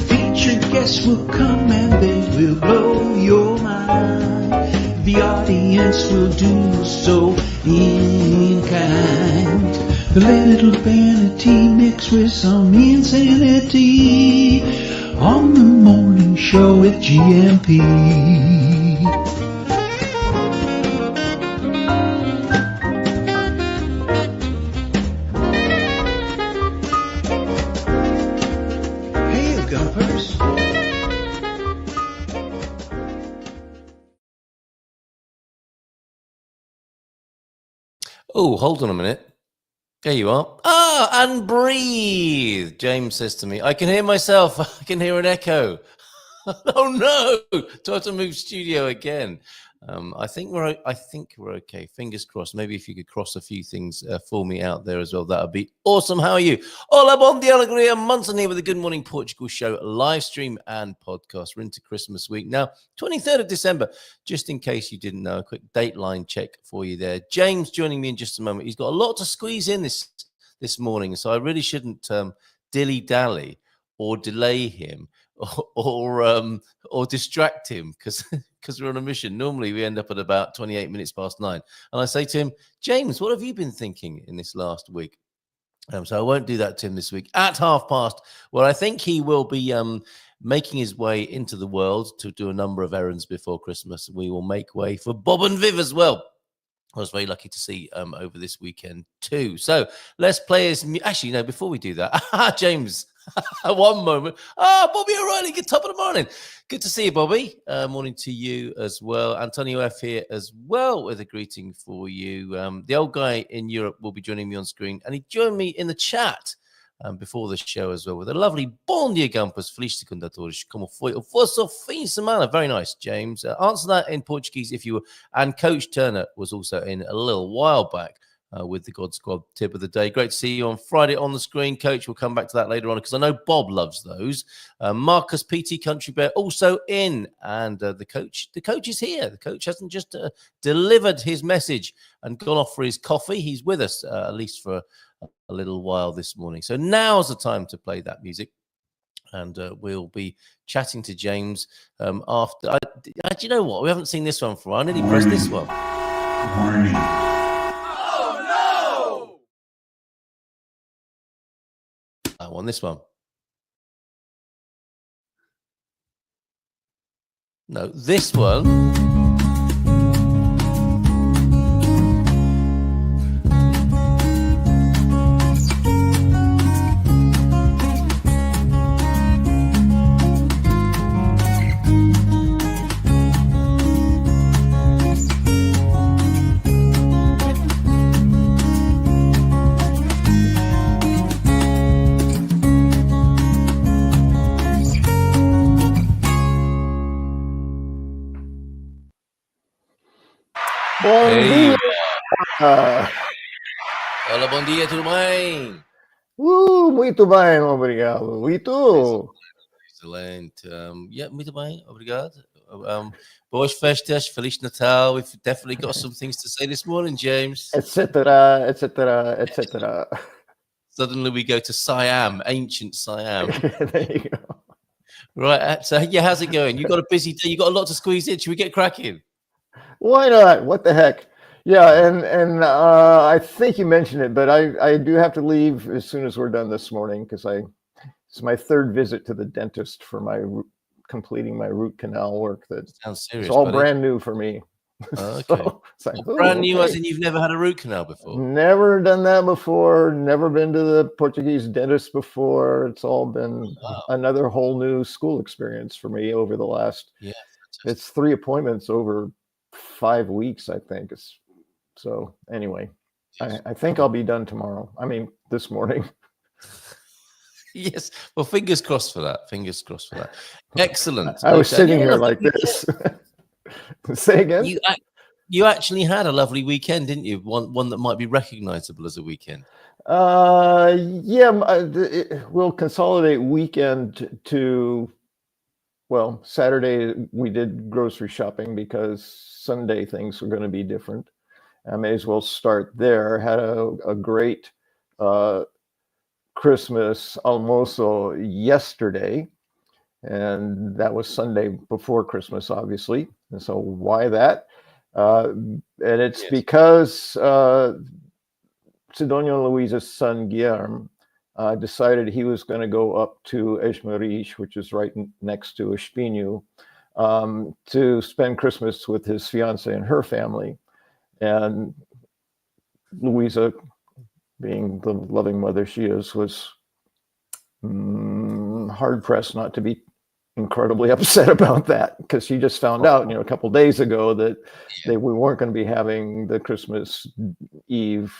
Featured guests will come and they will blow your mind. The audience will do so in kind. A little vanity mixed with some insanity on the morning show with GMP. Hey, Gumpers. Oh, hold on a minute. There you are. Ah, and breathe. James says to me, I can hear myself. I can hear an echo. Oh no! Do I have to move studio again? I think we're okay. Fingers crossed. Maybe if you could cross a few things for me out there as well, that would be awesome. How are you? Hola, bon dia, alegria. Munson here with the Good Morning Portugal show, live stream and podcast. We're into Christmas week now, 23rd of December. Just in case you didn't know, a quick dateline check for you there. James joining me in just a moment. He's got a lot to squeeze in this morning, so I really shouldn't dilly-dally or delay him or distract him because we're on a mission. Normally we end up at about 28 minutes past 9, and I say to him, James, what have you been thinking in this last week? So I won't do that to him this week at 1:30. Well, I think he will be making his way into the world to do a number of errands before Christmas. We will make way for Bob and Viv as well. I was very lucky to see over this weekend too. So let's play his actually, no, before we do that, James, one moment. Bobby O'Reilly, good top of the morning. Good to see you, Bobby. Morning to you as well. Antonio F here as well with a greeting for you. The old guy in Europe will be joining me on screen, and he joined me in the chat before the show as well with a lovely Bom dia, Campos. Feliz secundatores. Como foi o vosso fim de semana? Very nice, James. Answer that in Portuguese if you were. And Coach Turner was also in a little while back with the God Squad tip of the day. Great to see you on Friday on the screen, Coach. We'll come back to that later on because I know Bob loves those. Marcus PT Country Bear also in, and the coach is here. The coach hasn't just delivered his message and gone off for his coffee. He's with us at least for a little while this morning. So now's the time to play that music. And we'll be chatting to James after. Do you know what? We haven't seen this one for a while. I nearly pressed this one. Warning. Oh, no! That one, this one. No, this one. Bom dia! Olá, bom dia, tudo bem? Muito bem, obrigado. E tu? Excelente. Yeah, muito bem, obrigado. Boas festas, Feliz Natal. We've definitely got some things to say this morning, James. Etc, etc, etc. Suddenly we go to Siam, ancient Siam. There you go. Right, so yeah, how's it going? You got a busy day, you got a lot to squeeze in. Should we get cracking? Why not? What the heck? Yeah, and I think you mentioned it, but I do have to leave as soon as we're done this morning because it's my third visit to the dentist for completing my root canal work. That sounds serious. It's all brand new for me. Okay. So it's like, brand new as in you've never had a root canal before? Never done that before. Never been to the Portuguese dentist before. It's all been another whole new school experience for me over the last. Yeah, it's 3 appointments over 5 weeks, I think. So anyway, yes. I think I'll be done tomorrow. I mean, this morning. Yes. Well, fingers crossed for that. Fingers crossed for that. Excellent. I was sitting here like this. Say again? You actually had a lovely weekend, didn't you? One that might be recognizable as a weekend. Yeah, we'll consolidate weekend to, well, Saturday we did grocery shopping because Sunday things were going to be different. I may as well start there. Had a great Christmas almoço yesterday, and that was Sunday before Christmas, obviously. And so why that? And it's Yes. because Sidonia Luisa's son Guillermo decided he was going to go up to Esmerish, which is right next to Espinho, to spend Christmas with his fiance and her family. And Luisa, being the loving mother she is, was hard pressed not to be incredibly upset about that, because she just found out, a couple days ago that we weren't going to be having the Christmas Eve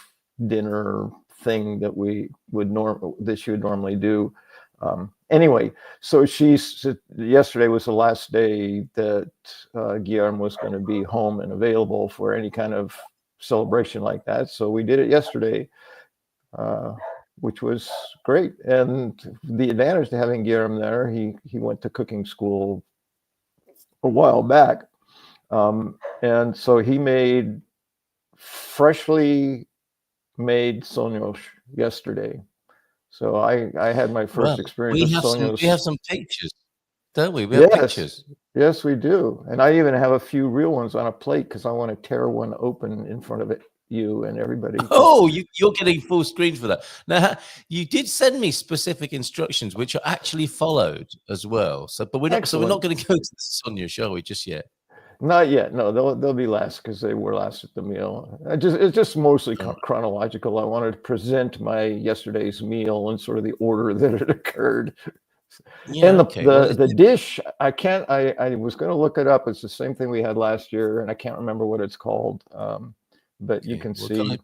dinner thing that she would normally do. Anyway, so yesterday was the last day that Guillermo was going to be home and available for any kind of celebration like that. So we did it yesterday, which was great. And the advantage to having Guillermo there, he went to cooking school a while back. And so he made freshly made sonhos yesterday. So I had my first experience of sonhos. We have some pictures, don't we? We have pictures. Yes, we do. And I even have a few real ones on a plate because I want to tear one open in front of you and everybody. Oh, you're getting full screen for that. Now, you did send me specific instructions, which are actually followed as well. So, but we're not going to go to the Sonia, shall we, just yet? Not yet. No, they'll be last because they were last at the meal. It's just mostly chronological. I wanted to present my yesterday's meal in sort of the order that it occurred. Yeah, and the dish, I was going to look it up. It's the same thing we had last year, and I can't remember what it's called. But you can see.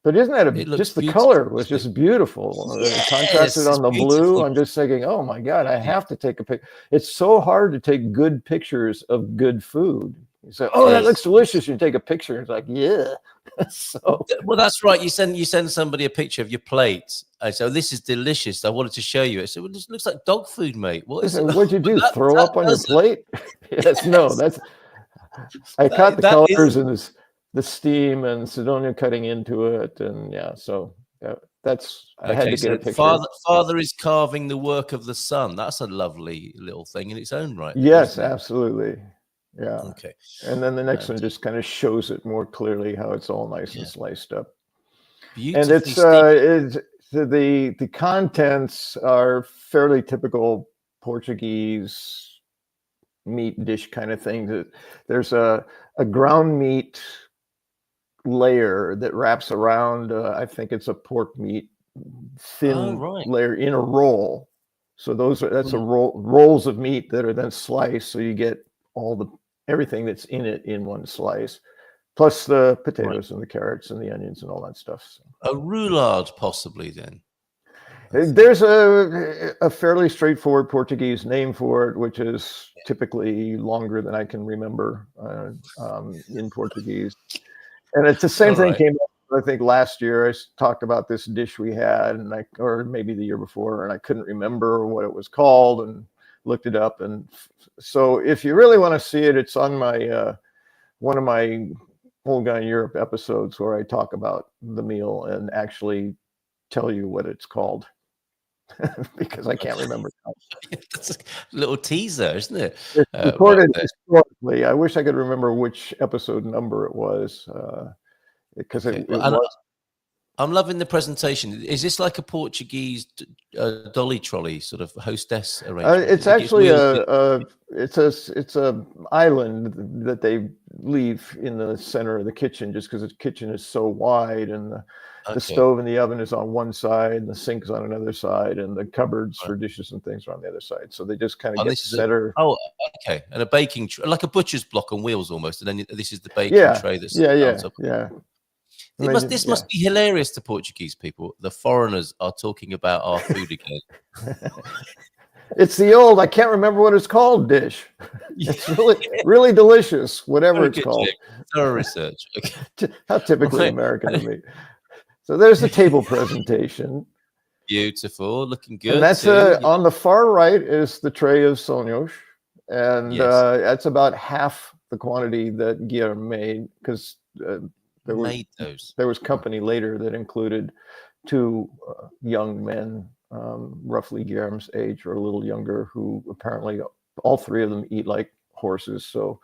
But isn't that just the color was just beautiful? Yes, contrasted on the blue. I'm just thinking, oh my God, I have to take a picture. It's so hard to take good pictures of good food. You say, oh, that looks delicious. You take a picture. It's like, yeah. So well, that's right. You send somebody a picture of your plate. I said, oh, this is delicious. I wanted to show you. I said, well, this looks like dog food, mate. What is it? What'd you do? Throw up on your plate? Yes, no. I caught the colors in this. The steam and Sidonia cutting into it, and so that's I had to get a picture. Father is carving the work of the son. That's a lovely little thing in its own right. Yes, absolutely. Yeah. Okay. And then the next one just kind of shows it more clearly how it's all nice and sliced up. And it's the contents are fairly typical Portuguese meat dish kind of thing. There's a ground meat layer that wraps around I think it's a pork meat thin layer in a roll. So that's rolls of meat that are then sliced, so you get everything that's in it in one slice, plus the potatoes and the carrots and the onions and all that stuff. So. A roulade possibly then. There's a fairly straightforward Portuguese name for it, which is typically longer than I can remember in Portuguese. And it's the same thing came up, I think, last year. I talked about this dish we had, or maybe the year before, and I couldn't remember what it was called and looked it up. And so if you really want to see it, it's on my one of my Old Guy in Europe episodes where I talk about the meal and actually tell you what it's called. Because I can't remember. That's a little teaser, isn't it? It's recorded historically. I wish I could remember which episode number it was. Because I'm loving the preson. Is this like a Portuguese dolly trolley sort of hostess arrangement? It's actually it's a island that they leave in the center of the kitchen, just because the kitchen is so wide, and the stove and the oven is on one side, and the sink is on another side, and the cupboards for dishes and things are on the other side. So they just kind of get center. And a baking like a butcher's block on wheels almost, and then this is the baking tray that's yeah. This must be hilarious to Portuguese people. The foreigners are talking about our food again. It's the old, I can't remember what it's called dish. It's really delicious, whatever it's called. Thorough research. Okay. How typically American of me. So there's the table presentation. Beautiful, looking good. And that's on the far right is the tray of sonhos. And that's about half the quantity that Guillermo made, because there was company later that included two young men, roughly Guillermo's age or a little younger, who apparently all three of them eat like horses. So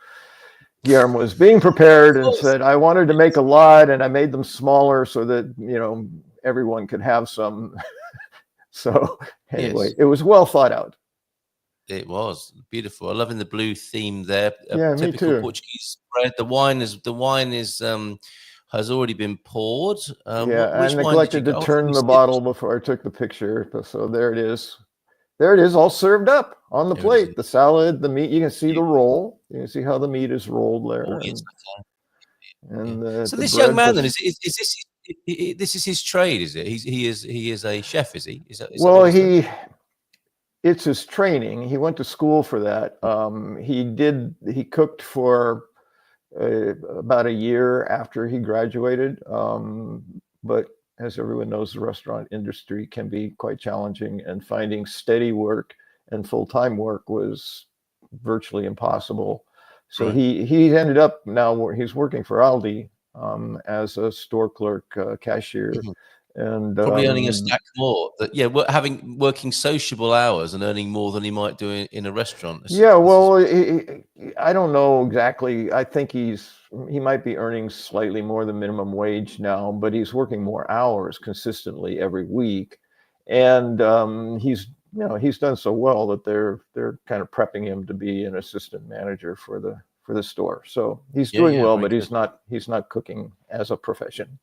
Guillermo was being prepared and said, I wanted to make a lot, and I made them smaller so that, everyone could have some. So anyway, It was well thought out. It was beautiful. I love in the blue theme there. Yeah, me typical too. Portuguese spread. The wine is has already been poured. Yeah, which I wine did you neglected to go? turn the bottle before I took the picture. So there it is. There it is, all served up on the plate. The salad, the meat. You can see the roll. You can see how the meat is rolled there. Oh, yes, And so the this young bread man then this is his trade, is it? He is a chef, is he? Is that well, what it's like? it's his training. He went to school for that. He cooked for about a year after he graduated. But as everyone knows, the restaurant industry can be quite challenging, and finding steady work and full-time work was virtually impossible. So Right. he ended up now he's working for Aldi as a store clerk, cashier. Mhm. And Probably earning a stack more. Working sociable hours and earning more than he might do in a restaurant. I don't know exactly. I think he might be earning slightly more than minimum wage now, but he's working more hours consistently every week, and he's done so well that they're kind of prepping him to be an assistant manager for the store. So he's doing well, but he's not cooking as a profession.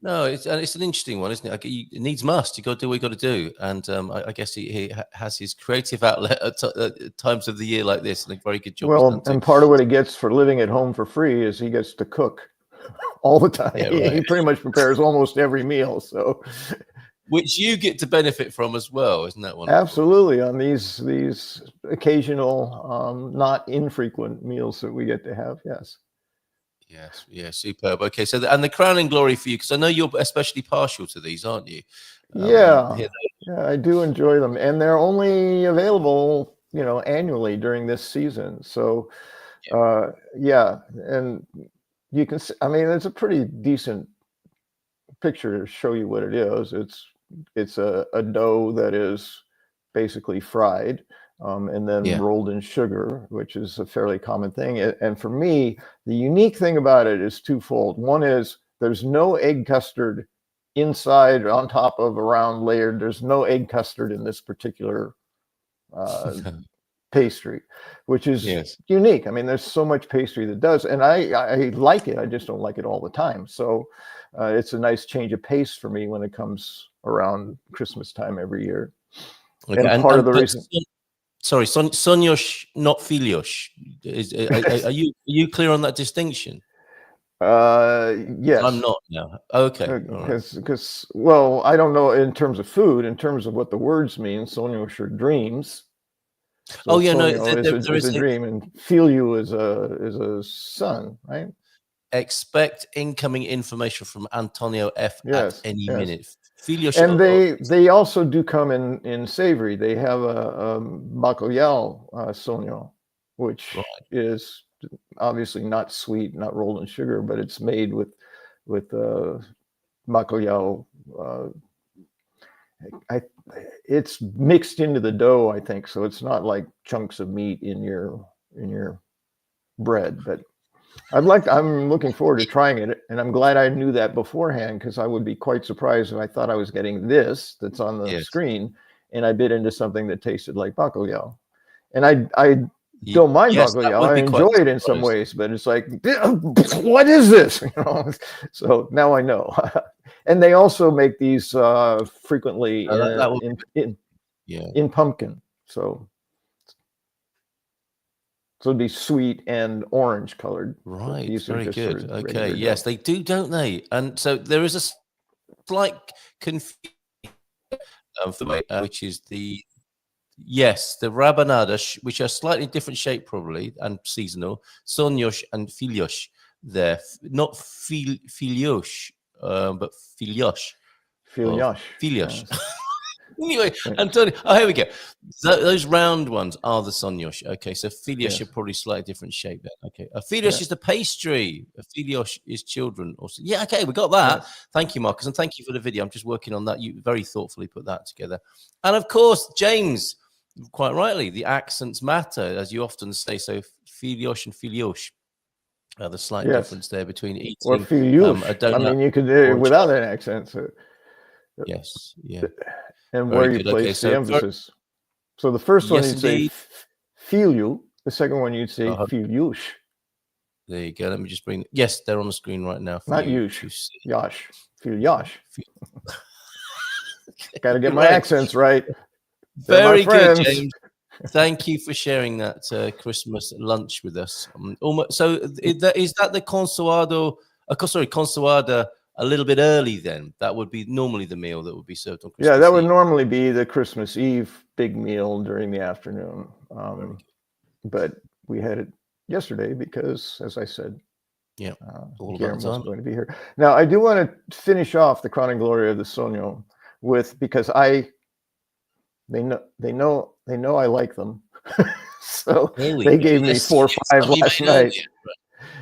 No, it's an interesting one, isn't it? It needs must. You got to do what you got to do, and I guess he has his creative outlet at times of the year like this, and a very good job. Well, and part of what he gets for living at home for free is he gets to cook all the time. Yeah, right. He pretty much prepares almost every meal. So, which you get to benefit from as well, isn't that wonderful? Absolutely, on these occasional, not infrequent meals that we get to have. Yes. Yes, yeah, superb. Okay, so and the crowning glory for you, because I know you're especially partial to these, aren't you? Yeah, I do enjoy them, and they're only available, annually during this season. So, and you can see, I mean, it's a pretty decent picture to show you what it is. It's a dough that is basically fried. And then rolled in sugar, which is a fairly common thing. And for me, the unique thing about it is twofold. One is there's no egg custard inside on top of a round layered. There's no egg custard in this particular pastry, which is unique. I mean, there's so much pastry that does, and I like it. I just don't like it all the time. So it's a nice change of pace for me when it comes around Christmas time every year. Okay. And part of the reason. Sorry, Soniosh, not Filios. Are you clear on that distinction? Yes. I'm not now. Okay. Because well, I don't know in terms of food, in terms of what the words mean. Soniosh are dreams. So is a dream, and Filio is a son, right? Expect incoming information from Antonio F at any minute. And they also do come in savory. They have a bacalhau sonio, which is obviously not sweet, not rolled in sugar, but it's made with bacalhau. It's mixed into the dough, I think, so it's not like chunks of meat in your bread, but I'm looking forward to trying it, and I'm glad I knew that beforehand, because I would be quite surprised if I thought I was getting this that's on the screen, and I bit into something that tasted like bacalhau. And I don't mind bacalhau. I enjoy it in some ways, but it's like, what is this? So now I know. And they also make these frequently in pumpkin. So it'd be sweet and orange colored. Right. Very good. Okay. Yes, they do, don't they? And so there is a slight confusion which is the rabanada, which are slightly different shape probably and seasonal. Soniosh and Filios there, not Filios, but Filios. Filios. Filios. Anyway, Antonio, here we go. Those round ones are the soniosh. Okay, so filios are probably slightly different shape then. Okay, a filios is the pastry. A filios is children. Also, yeah, okay, we got that. Yes. Thank you, Marcus, and thank you for the video. I'm just working on that. You very thoughtfully put that together. And of course, James, quite rightly, the accents matter, as you often say. So filios and filios. The slight difference there between eating or filios. A donut. I mean, you could without an accent. So. Yes, yeah. And very where you place the emphasis. So the first one you'd say filiu. The second one you'd say filiush. There you go. Let me just bring. Yes, they're on the screen right now. Not yush. Yash. Filiush. Got to get my accents right. Very good, James. Thank you for sharing that Christmas lunch with us. So is that the consoado? Sorry, consoada. A little bit early then. That would be normally the meal that would be served on Christmas Eve. That would Eve. normally be the Christmas Eve big meal during the afternoon. But we had it yesterday because, as I said, Guillermo was going to be here. Now, I do want to finish off the Crown and Glory of the Sonio with, because they know I like them. So they gave me 4 or 5 last night.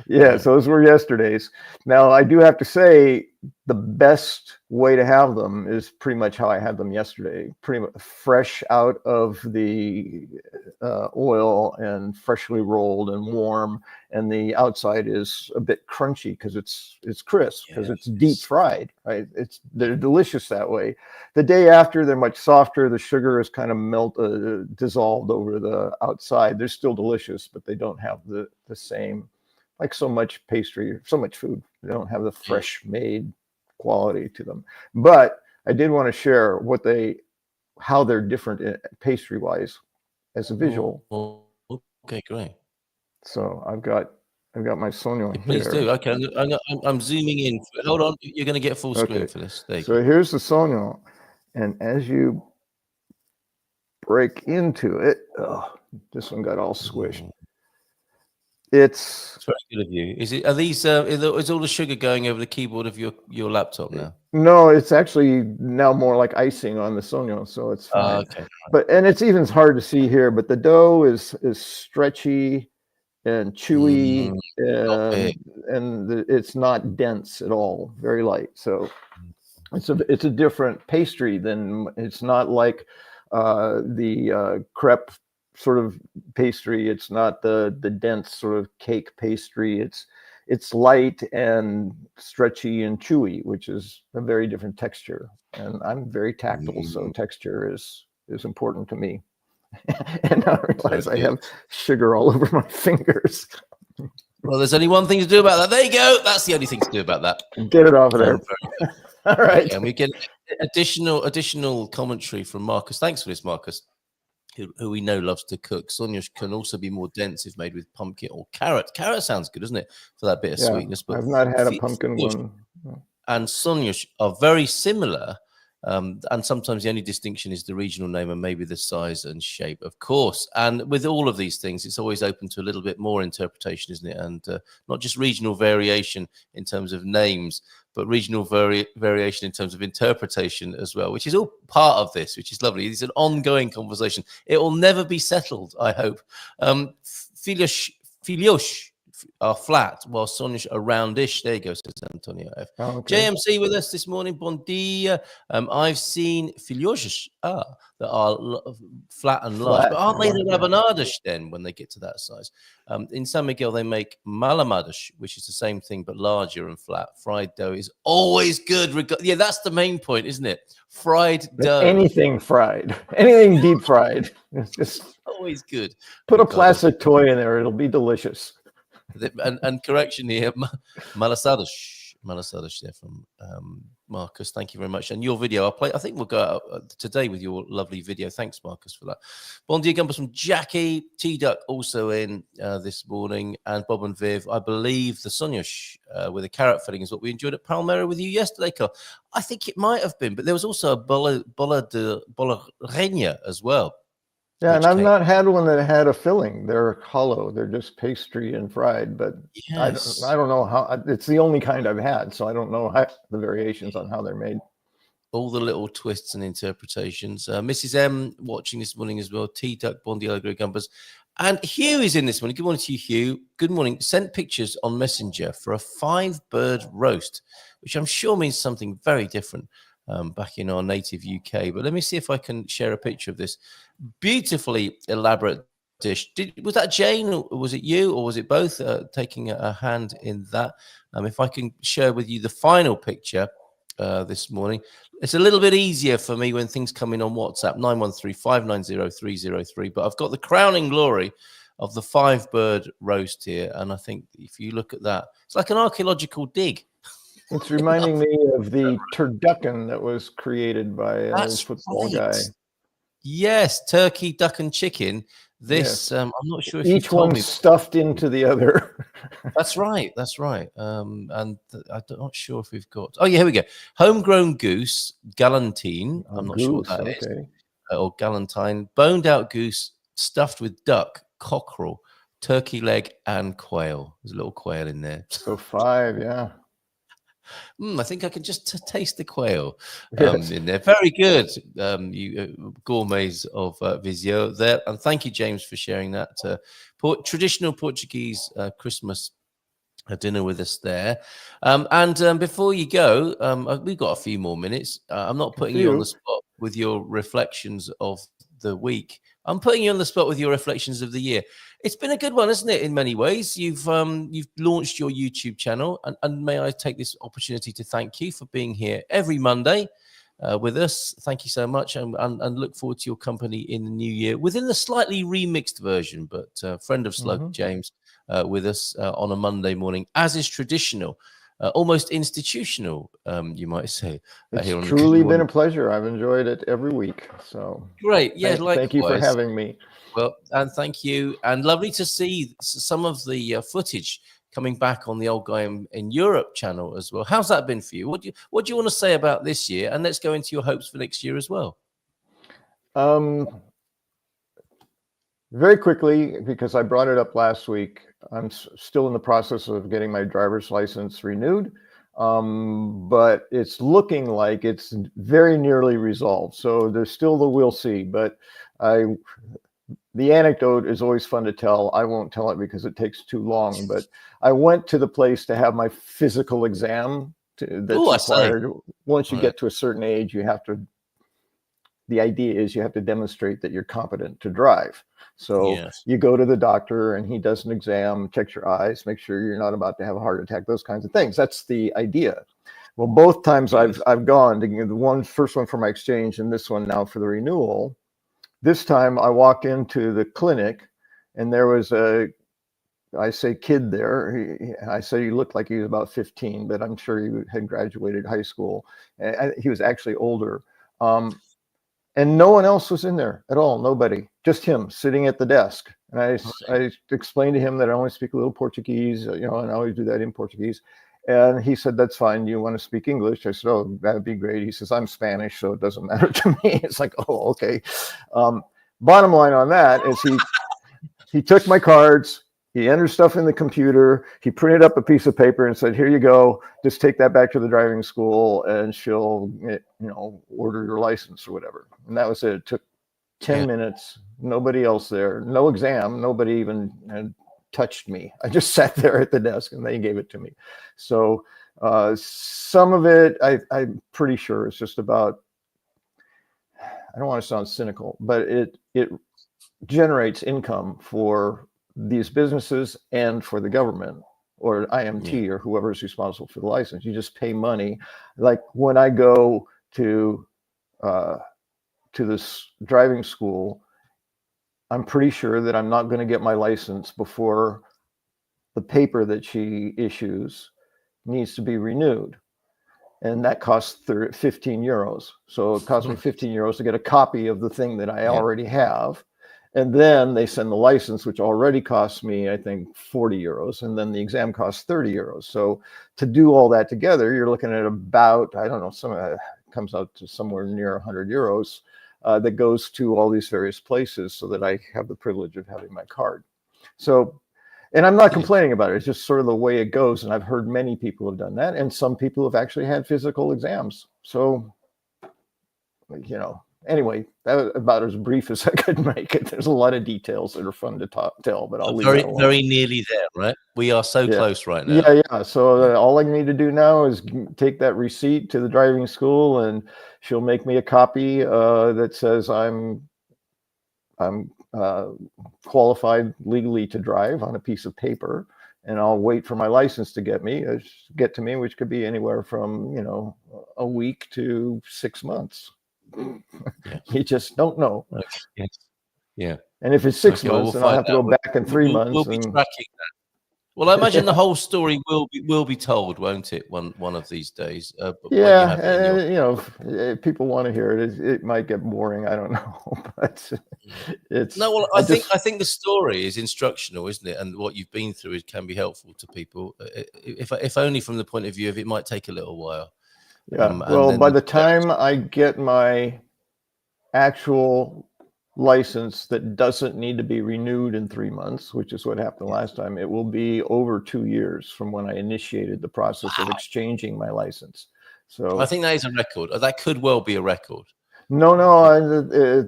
Yeah, so those were yesterday's. Now, I do have to say the best way to have them is pretty much how I had them yesterday. Pretty much fresh out of the oil and freshly rolled and warm. And the outside is a bit crunchy because it's crisp, because it's deep fried, right? They're delicious that way. The day after, they're much softer. The sugar is kind of dissolved over the outside. They're still delicious, but they don't have the same, like so much pastry, so much food. They don't have the fresh made quality to them. But I did want to share how they're different pastry wise as a visual. Okay, great. So I've got my Sonio here. Please do. Okay, I'm zooming in. Hold on, you're going to get full screen for this. So here's the Sonio, and as you break into it, this one got all squished. It's very good of you. Are these? Is all the sugar going over the keyboard of your laptop now? No, it's actually now more like icing on the Sonio, so it's fine. Okay. And it's even hard to see here, but the dough is stretchy and chewy, and it's not dense at all. Very light. So it's a different pastry than, it's not like the crepe sort of pastry. It's not the dense sort of cake pastry. It's light and stretchy and chewy, which is a very different texture. And I'm very tactile, so texture is important to me. And now I realize I have sugar all over my fingers. Well, there's only one thing to do about that. There you go. That's the only thing to do about that. Get it off of there. All right. And we get additional commentary from Marcus. Thanks for this, Marcus, who we know loves to cook. Soniosh can also be more dense if made with pumpkin or carrot. Carrot sounds good, doesn't it, for that bit of sweetness? But I've not had a pumpkin one. And soniosh are very similar, and sometimes the only distinction is the regional name and maybe the size and shape, of course. And with all of these things, it's always open to a little bit more interpretation, isn't it? And not just regional variation in terms of names, but regional variation in terms of interpretation as well, which is all part of this, which is lovely. It's an ongoing conversation. It will never be settled, I hope. Filiosh are flat, while soniosh are roundish. There you go, says Antonio F. JMC with us this morning. Bon dia. I've seen filiosh that are flat and large, but aren't they the rabanadas then when they get to that size? In San Miguel, they make malamadas, which is the same thing but larger and flat. Fried dough is always good. Yeah, that's the main point, isn't it? Fried dough. Anything fried, anything deep fried. It's just always good. Put a plastic toy in there; it'll be delicious. And correction here, malasadas there from Marcus. Thank you very much. And your video, I think we'll go out today with your lovely video. Thanks, Marcus, for that. Bon dia Gumbers from Jackie. T-Duck also in this morning. And Bob and Viv, I believe the soniosh with a carrot filling is what we enjoyed at Palmera with you yesterday, Carl. I think it might have been, but there was also a bola de reña as well. Yeah, and I've not had one that had a filling. They're hollow. They're just pastry and fried. But I don't know how. It's the only kind I've had, so I don't know the variations on how they're made. all the little twists and interpretations. Mrs. M watching this morning as well. T Duck Bondi Yellow Grey Gumpers. And Hugh is in this morning. Good morning to you, Hugh. Good morning. Sent pictures on Messenger for a 5-bird roast, which I'm sure means something very different back in our native UK. But let me see if I can share a picture of this beautifully elaborate dish. Was that Jane, or was it you, or was it both taking a hand in that? If I can share with you the final picture this morning. It's a little bit easier for me when things come in on WhatsApp, 913-590-303. But I've got the crowning glory of the 5-bird roast here. And I think if you look at that, it's like an archaeological dig. It's reminding me of the turducken that was created by an old football guy. Yes, turkey, duck, and chicken. This, yes. I'm not sure if each one stuffed into the other. That's right. That's right. And I'm not sure if we've got. Oh yeah, here we go. Homegrown goose, galantine. I'm not sure what that is. Or galantine, boned out goose stuffed with duck, cockerel, turkey leg, and quail. There's a little quail in there. So 5, yeah. I think I can just taste the quail in there. Very good, you gourmets of Visio there. And thank you, James, for sharing that traditional Portuguese Christmas dinner with us there. And before you go, we've got a few more minutes. I'm not putting you on the spot with your reflections of the week. I'm putting you on the spot with your reflections of the year. It's been a good one, isn't it? In many ways, you've launched your YouTube channel, and may I take this opportunity to thank you for being here every Monday with us. Thank you so much, and look forward to your company in the new year within the slightly remixed version. But friend of Slug, James, with us on a Monday morning, as is traditional. Almost institutional, you might say. It's truly been a pleasure. I've enjoyed it every week. So great, yeah. Thank you for having me. Well, and thank you, and lovely to see some of the footage coming back on the Old Guy in Europe channel as well. How's that been for you? What do you want to say about this year? And let's go into your hopes for next year as well. Very quickly, because I brought it up last week, I'm still in the process of getting my driver's license renewed, but it's looking like it's very nearly resolved. So there's still the we'll see, but the anecdote is always fun to tell. I won't tell it because it takes too long, but I went to the place to have my physical exam that's required. Once you get to a certain age, you have to, the idea is you have to demonstrate that you're competent to drive. So you go to the doctor and he does an exam, checks your eyes, make sure you're not about to have a heart attack, those kinds of things. That's the idea. Well, both times I've gone, the first one for my exchange and this one now for the renewal. This time I walk into the clinic and there was I say kid there. I say he looked like he was about 15, but I'm sure he had graduated high school. He was actually older. And no one else was in there at all, nobody, just him sitting at the desk. And I explained to him that I only speak a little Portuguese, and I always do that in Portuguese. And he said, that's fine. Do you want to speak English? I said, oh, that'd be great. He says, I'm Spanish, so it doesn't matter to me. It's like, oh, okay. Bottom line on that is he took my cards. He entered stuff in the computer. He printed up a piece of paper and said, here you go. Just take that back to the driving school and she'll, order your license or whatever. And that was it. It took 10 minutes. Nobody else there. No exam. Nobody even had touched me. I just sat there at the desk and they gave it to me. So some of it, I'm pretty sure it's just about, I don't want to sound cynical, but it generates income for these businesses and for the government or IMT or whoever is responsible for the license. You just pay money. Like when I go to this driving school, I'm pretty sure that I'm not going to get my license before the paper that she issues needs to be renewed. And that costs 15 euros. So it costs me 15 euros to get a copy of the thing that I already have. And then they send the license, which already costs me, I think, 40 euros. And then the exam costs 30 euros. So to do all that together, you're looking at about, I don't know, comes out to somewhere near 100 euros that goes to all these various places so that I have the privilege of having my card. So, and I'm not complaining about it. It's just sort of the way it goes. And I've heard many people have done that. And some people have actually had physical exams. So you know, anyway, that was about as brief as I could make it. There's a lot of details that are fun to tell, but I'll leave that alone. Very nearly there, right? We are so close right now. Yeah. So all I need to do now is take that receipt to the driving school, and she'll make me a copy that says I'm qualified legally to drive on a piece of paper, and I'll wait for my license to get to me, which could be anywhere from, you know, a week to 6 months. Yeah. You just don't know. Okay. Yes. Yeah. And if it's 6 months, then I'll have to go back in 3 months. We'll be tracking that. Well, I imagine the whole story will be told, won't it? One of these days. Yeah, and you know, if people want to hear it. It might get boring. I don't know, but it's no. Well, I think the story is instructional, isn't it? And what you've been through can be helpful to people, if only from the point of view of it might take a little while. Yeah. Well, by the time I get my actual license that doesn't need to be renewed in 3 months, which is what happened last time, it will be over 2 years from when I initiated the process of exchanging my license. So I think that is a record. That could well be a record. No,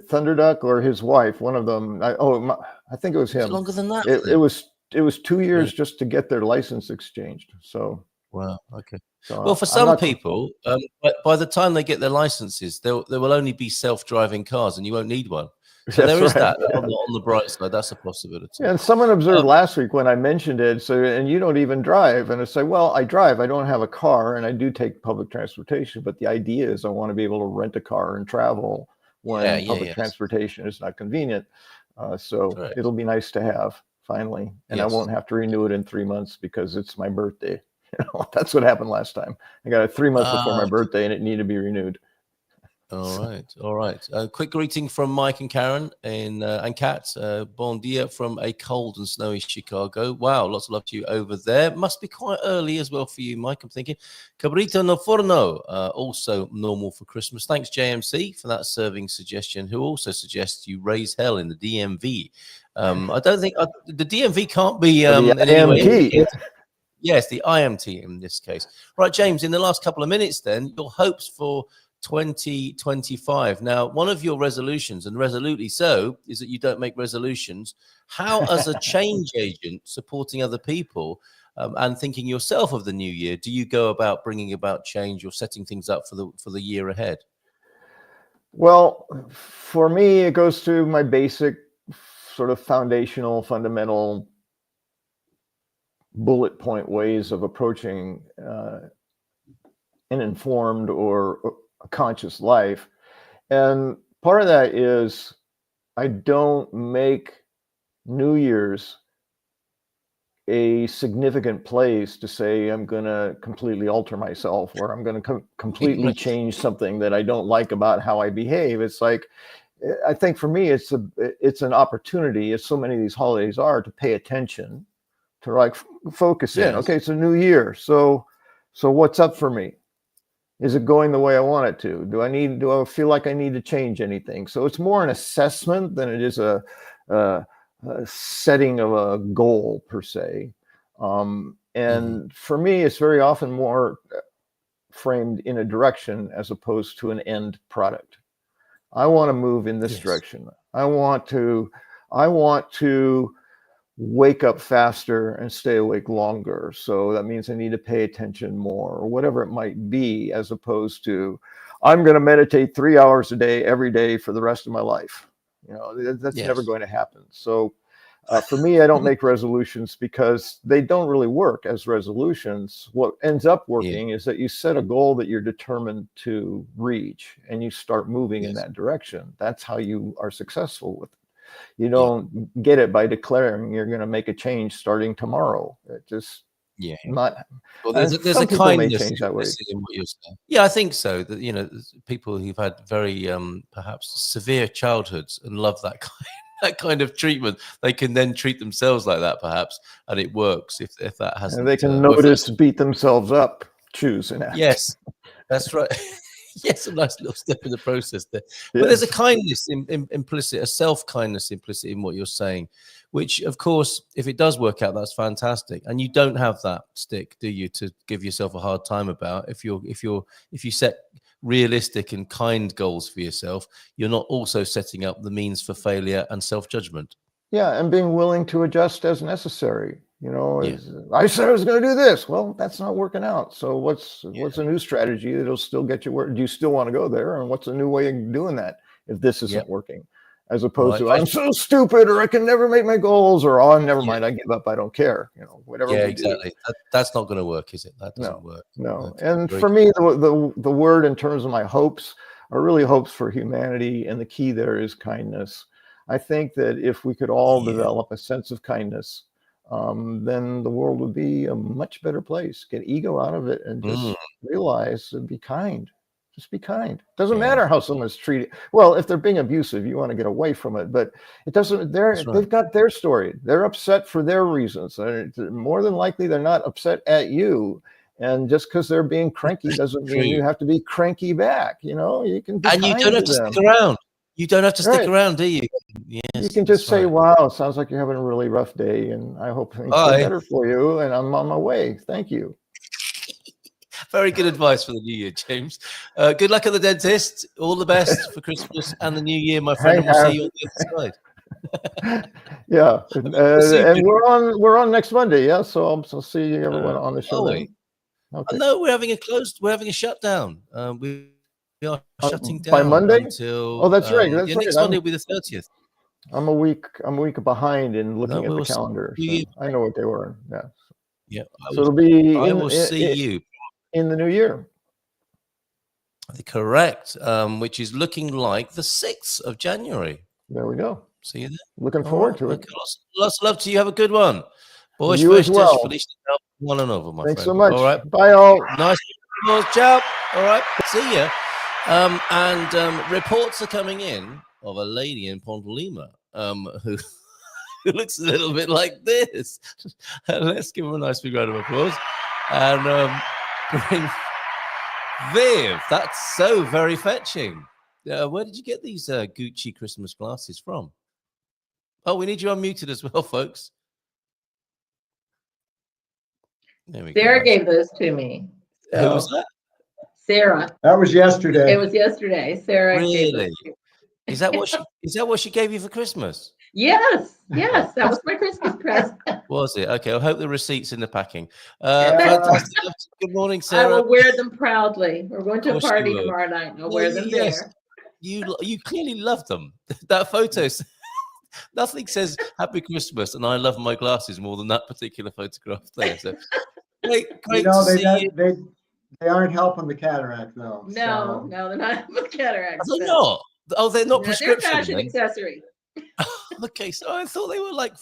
Thunderduck or his wife, one of them. I think it was him. It's longer than that. It was 2 years just to get their license exchanged. So wow, okay. So well, for some people, by the time they get their licenses, there will only be self-driving cars, and you won't need one. So there is that on the bright side. That's a possibility. Yeah, and someone observed last week when I mentioned it. So, and you don't even drive, and I say, well, I drive. I don't have a car, and I do take public transportation. But the idea is, I want to be able to rent a car and travel when public transportation is not convenient. So it'll be nice to have finally, and I won't have to renew it in 3 months because it's my birthday. You know, that's what happened last time. I got it 3 months before my birthday, and it needed to be renewed. All right. Quick greeting from Mike and Karen and Kat. Bon dia from a cold and snowy Chicago. Wow, lots of love to you over there. Must be quite early as well for you, Mike. I'm thinking. Cabrito no forno, also normal for Christmas. Thanks, JMC, for that serving suggestion, who also suggests you raise hell in the DMV. I don't think the DMV can't be the IMT. Yes, the IMT in this case. Right, James, in the last couple of minutes then, your hopes for 2025. Now, one of your resolutions, and resolutely so, is that you don't make resolutions. How, as a change agent supporting other people and thinking yourself of the new year, do you go about bringing about change or setting things up for the year ahead? Well, for me, it goes to my basic sort of fundamental bullet point ways of approaching an informed or a conscious life. And part of that is I don't make New Year's a significant place to say I'm going to completely alter myself, or I'm going to completely change something that I don't like about how I behave. It's like, I think for me, it's an opportunity, as so many of these holidays are, to pay attention, to like focus in. Okay, it's a new year. So what's up for me? Is it going the way I want it to? Do I feel like I need to change anything? So it's more an assessment than it is a setting of a goal per se. And for me, it's very often more framed in a direction as opposed to an end product. I want to move in this direction. I want to wake up faster and stay awake longer. So that means I need to pay attention more, or whatever it might be, as opposed to I'm going to meditate 3 hours a day, every day for the rest of my life. You know, that's never going to happen. So for me, I don't make resolutions because they don't really work as resolutions. What ends up working is that you set a goal that you're determined to reach, and you start moving in that direction. That's how you are successful with it. You don't get it by declaring you're going to make a change starting tomorrow. It just not. Well, there's a kindness in what you're saying. Yeah, I think so. That, you know, people who've had very perhaps severe childhoods and love that kind of treatment, they can then treat themselves like that, perhaps, and it works if that hasn't. And they can notice, beat themselves up, choose an act. Yes, that's right. Yes, a nice little step in the process there. But there's a kindness implicit, a self-kindness implicit in what you're saying, which, of course, if it does work out, that's fantastic. And you don't have that stick, do you, to give yourself a hard time about if you set realistic and kind goals for yourself, you're not also setting up the means for failure and self-judgment. Yeah, and being willing to adjust as necessary. Yeah. I said I was going to do this. Well, that's not working out. So what's a new strategy that'll still get you where? Do you still want to go there? And what's a new way of doing that if this isn't working? As opposed to I'm so stupid, or I can never make my goals, or oh, never mind, I give up, I don't care. Whatever. Yeah, exactly. That's not going to work, is it? That doesn't work. No. And for me, the word in terms of my hopes are really hopes for humanity, and the key there is kindness. I think that if we could all develop a sense of kindness, then the world would be a much better place. Get ego out of it and just realize and be kind. Just be kind. Doesn't matter how someone's treated. Well, if they're being abusive, you want to get away from it. But it doesn't. They've got their story. They're upset for their reasons. More than likely, they're not upset at you. And just because they're being cranky doesn't mean you have to be cranky back. You can be and you don't have to stick around. You don't have to stick around, do you? Yes, you can just say, wow, it sounds like you're having a really rough day, and I hope things get better for you, and I'm on my way. Thank you. Very good advice for the new year, James. Good luck at the dentist. All the best for Christmas and the new year, my friend. And we'll see you on the other side. Yeah, and we're on next Monday. Yeah, so I'll see everyone on the show. Okay. No, we're having a shutdown. We are shutting down by Monday until. That's right. Next Monday will be the 30th. I'm a week behind in looking at the calendar. So I know what they were. Yeah. Yeah. So it'll be. I will see you in the new year. Correct. Which is looking like the 6th of January. There we go. See you there. Looking forward to it. Lots of love to you. Have a good one. Boys, you as well. Feliz Natal, one and over, my Thanks friend. so much. All right. Bye, all. Nice. Ciao. All right. See ya. And reports are coming in of a lady in Pontalima who looks a little bit like this. Let's give her a nice big round of applause. And bring Viv. That's so very fetching. Where did you get these Gucci Christmas glasses from? Oh, we need you unmuted as well, folks. There we Sarah go. gave those to me. So. Who was that? Sarah. That was yesterday. It was yesterday. Sarah. Really? Is that what she gave you for Christmas? Yes. That was my Christmas present. Was it? Okay. I hope the receipt's in the packing. Fantastic. Good morning, Sarah. I will wear them proudly. We're going to a party tomorrow night, and I'll wear them there. You clearly love them. That photo. Nothing says Happy Christmas and I love my glasses more than that particular photograph there. So great to see you. They aren't helping the cataract though. No, they're not helping cataracts. They're not. Oh, they're not prescription. They're fashion accessory. Okay, so I thought they were like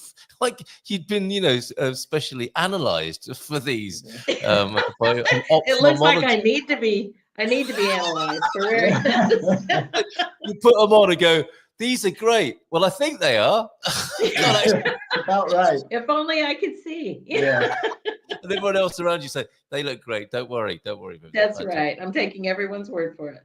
you'd been, specially analyzed for these. It looks like I need to be analyzed for wearing this. You put them on and go, these are great. Well, I think they are. About right. If only I could see. Yeah. And everyone else around you say, they look great. Don't worry. That's right. I'm taking everyone's word for it.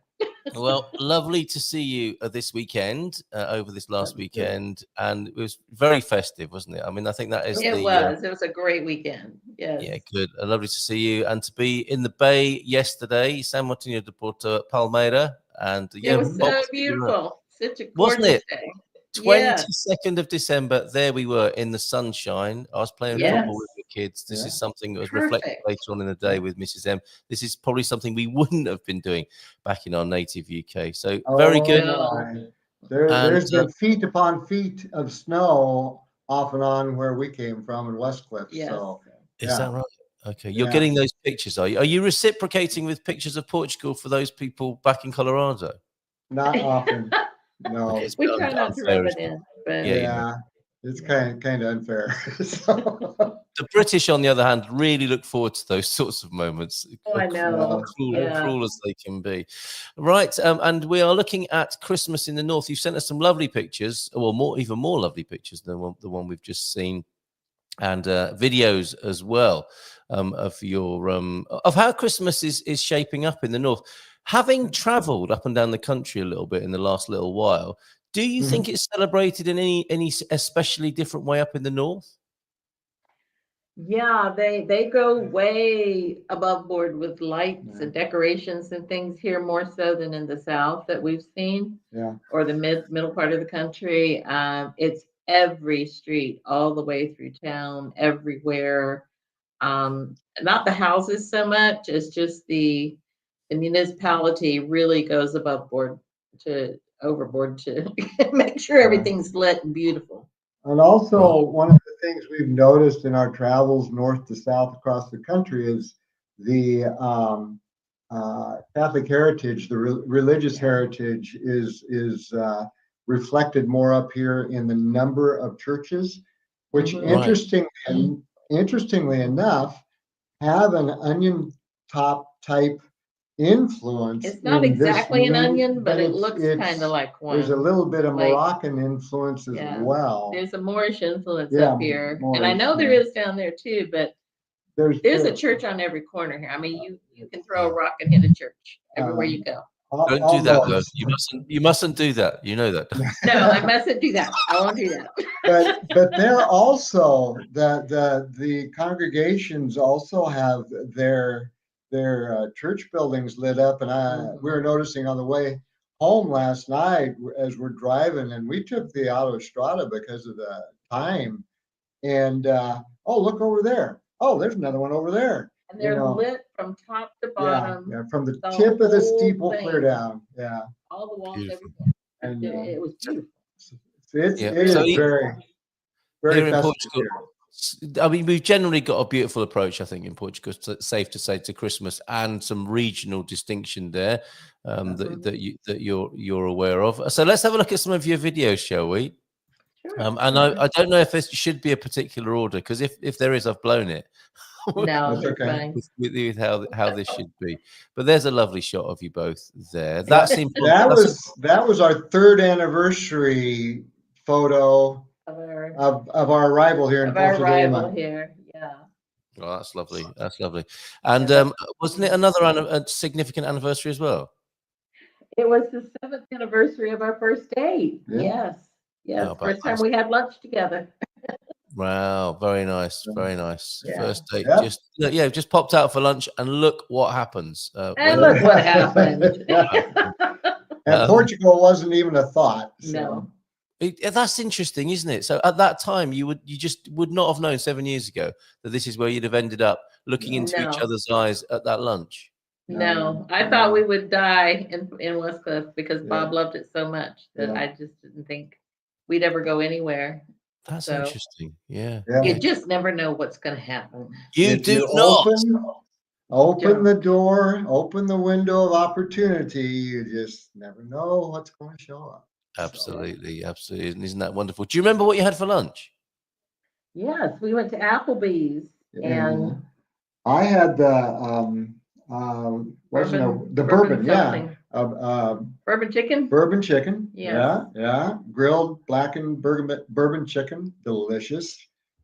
Well, lovely to see you this weekend, over this last weekend. And it was very festive, wasn't it? I mean, I think that is It was a great weekend. Yes. Yeah, good. Lovely to see you. And to be in the Bay yesterday, San Martino de Porto, Palmeira. And it was so beautiful. Such a gorgeous day. 22nd of December, there we were in the sunshine. I was playing football with the kids. This is something that was reflected later on in the day with Mrs. M. This is probably something we wouldn't have been doing back in our native UK. So very good. There's been feet upon feet of snow off and on where we came from in Westcliff. Yes. So, is that right? Okay, you're getting those pictures, are you? Are you reciprocating with pictures of Portugal for those people back in Colorado? Not often. No, we try not to rub it in, but it's kind of unfair. The British, on the other hand, really look forward to those sorts of moments. I know, cruel as they can be. Right, and we are looking at Christmas in the North. You've sent us some lovely pictures, well, even more lovely pictures than the one we've just seen, and videos as well of your of how Christmas is shaping up in the North. Having traveled up and down the country a little bit in the last little while, do you think it's celebrated in any especially different way up in the North? Yeah, they go way above board with lights and decorations and things here, more so than in the South that we've seen. Yeah. Or the middle part of the country. It's every street all the way through town, everywhere. Not the houses so much, it's just the municipality really goes above board to overboard to make sure everything's lit and beautiful. And also, one of the things we've noticed in our travels north to south across the country is the Catholic heritage, the religious heritage is reflected more up here in the number of churches, which interestingly enough, have an onion top type influence. It's not exactly an onion, but it looks kind of like one. There's a little bit of Moroccan influence as well. There's a Moorish influence up here, and I know there is down there too. But there's a church on every corner here. I mean, you can throw a rock and hit a church everywhere you go. Don't do that, though. You mustn't do that. You know that. No, I mustn't do that. I won't do that. But they're also the congregations also have their church buildings lit up, and we were noticing on the way home last night as we're driving, and we took the autostrada because of the time, and oh, look over there. Oh, there's another one over there. And they're lit from top to bottom. Yeah, from the tip of the steeple clear down. Yeah. All the walls, everything. And it was beautiful. It is very, very in Portugal. I mean, we've generally got a beautiful approach, I think, in Portugal. It's safe to say, to Christmas, and some regional distinction there that you're aware of. So let's have a look at some of your videos, shall we? Sure. And I don't know if this should be a particular order, because if there is, I've blown it. No, that's okay. With how this should be, but there's a lovely shot of you both there. That was our third anniversary photo of our arrival here in Portugal. Yeah. Oh, that's lovely. That's lovely. And wasn't it another significant anniversary as well? It was the 7th anniversary of our first date. Yeah. Yes. First time we had lunch together. Wow, very nice, very nice. Yeah. First date, just popped out for lunch, and look what happens. And look what happened. And Portugal wasn't even a thought. So. No, that's interesting, isn't it? So at that time, you just would not have known 7 years ago that this is where you'd have ended up, looking into each other's eyes at that lunch. No, I thought we would die in Westcliff because Bob loved it so much that I just didn't think we'd ever go anywhere. That's interesting. Yeah. You just never know what's going to happen. You do not. Open the door, open the window of opportunity. You just never know what's going to show up. Absolutely, absolutely. Isn't that wonderful? Do you remember what you had for lunch? Yes, we went to Applebee's, and I had the bourbon, bourbon chicken. Bourbon chicken. Yeah. Grilled blackened bourbon chicken, delicious.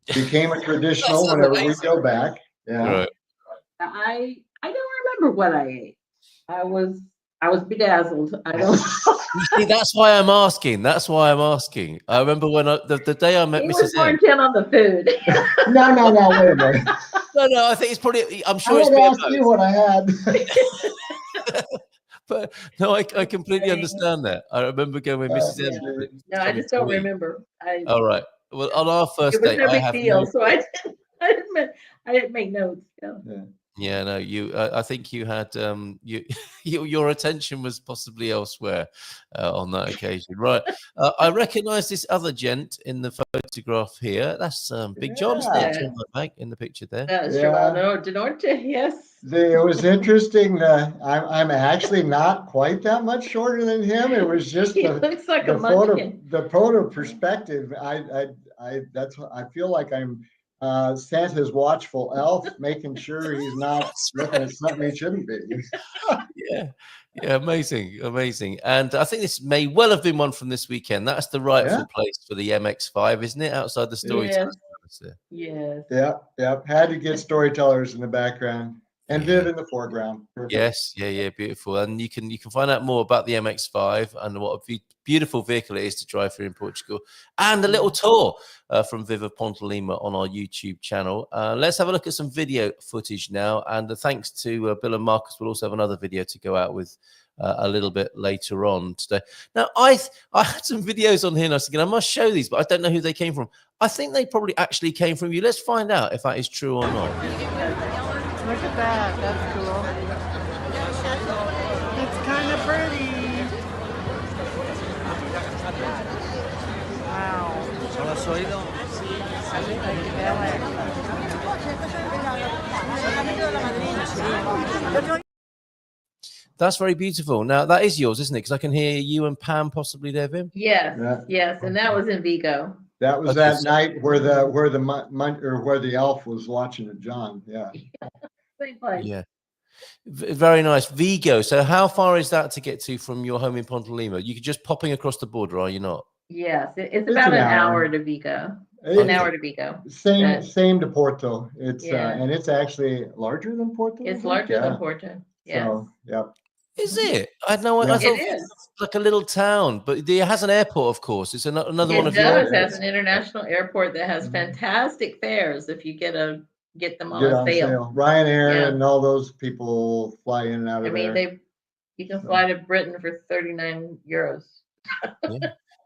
Became a traditional whenever we go back. Yeah. Right. I don't remember what I ate. I was bedazzled. I don't. See, that's why I'm asking. I remember when the day I met Mrs. M. Intent on the food. No, wait a minute. No, I think it's probably. I'm sure I would ask you what I had. But no, I completely understand that. I remember going with Mrs. M. No, I just don't remember. All right. Well, on our first date, no big deal. So I didn't make notes. Yeah, no, I think you had your attention was possibly elsewhere on that occasion, right? I recognise this other gent in the photograph here. That's Big John, isn't it? In the picture there. Germano de Norte, yes. It was interesting. I'm actually not quite that much shorter than him. It was just looks like the photo perspective. I feel like I'm Santa's watchful elf, making sure he's not looking at something he shouldn't be. Yeah, amazing. And I think this may well have been one from this weekend. That's the rightful place for the MX-5, isn't it? Outside the storyteller. Yes. Yep. Had to get storytellers in the background. And Viv in the foreground. Perfect. Yes, yeah, beautiful. And you can find out more about the MX-5 and what a beautiful vehicle it is to drive through in Portugal, and a little tour from Viv of Ponte Lima on our YouTube channel. Let's have a look at some video footage now, and thanks to Bill and Marcus, we'll also have another video to go out with a little bit later on today. Now, I had some videos on here, and I was thinking I must show these, but I don't know who they came from. I think they probably actually came from you. Let's find out if that is true or not. Look at that. That's cool. It's kind of pretty. Wow. ¿Has oído? That's very beautiful. Now, that is yours, isn't it? Because I can hear you and Pam possibly there, Vim. Yes, Yeah. yes, and that was in Vigo. That was Okay, that so- night where the elf was watching it, John. Yeah. Same place. Yeah. Very nice. Vigo. So how far is that to get to from your home in Ponte Lima? You could just popping across the border, are you not? Yes, it's It's about an an hour. hour to Vigo. It- An hour to Vigo. Same to Porto. It's Yeah. and it's actually larger than Porto. I It's think. larger Yeah. than Porto. Yes. So, yep. Is it? I know. I Yeah. thought It is. it's like a little town, but it has an airport, of course. It's another one It of your does airports. has an international airport that has Mhm. fantastic fares if you get them on Get a on sale. sale. Ryanair Yeah. and all those people fly in and out I of mean, there. you can So- fly to Britain for 39 euros.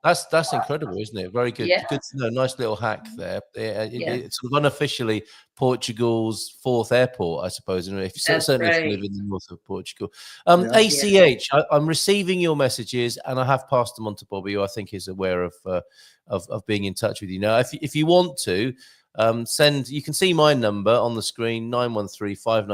That's incredible, isn't it? Very good. Yeah. Good to know. Nice little hack there. Yes. It's sort of unofficially Portugal's fourth airport, I suppose. And if That's certainly if you right. live in the north of Portugal. Yeah. ACH, I'm receiving your messages, and I have passed them on to Bobby, who I think is aware of being in touch with you. Now, if you want to send, you can see my number on the screen,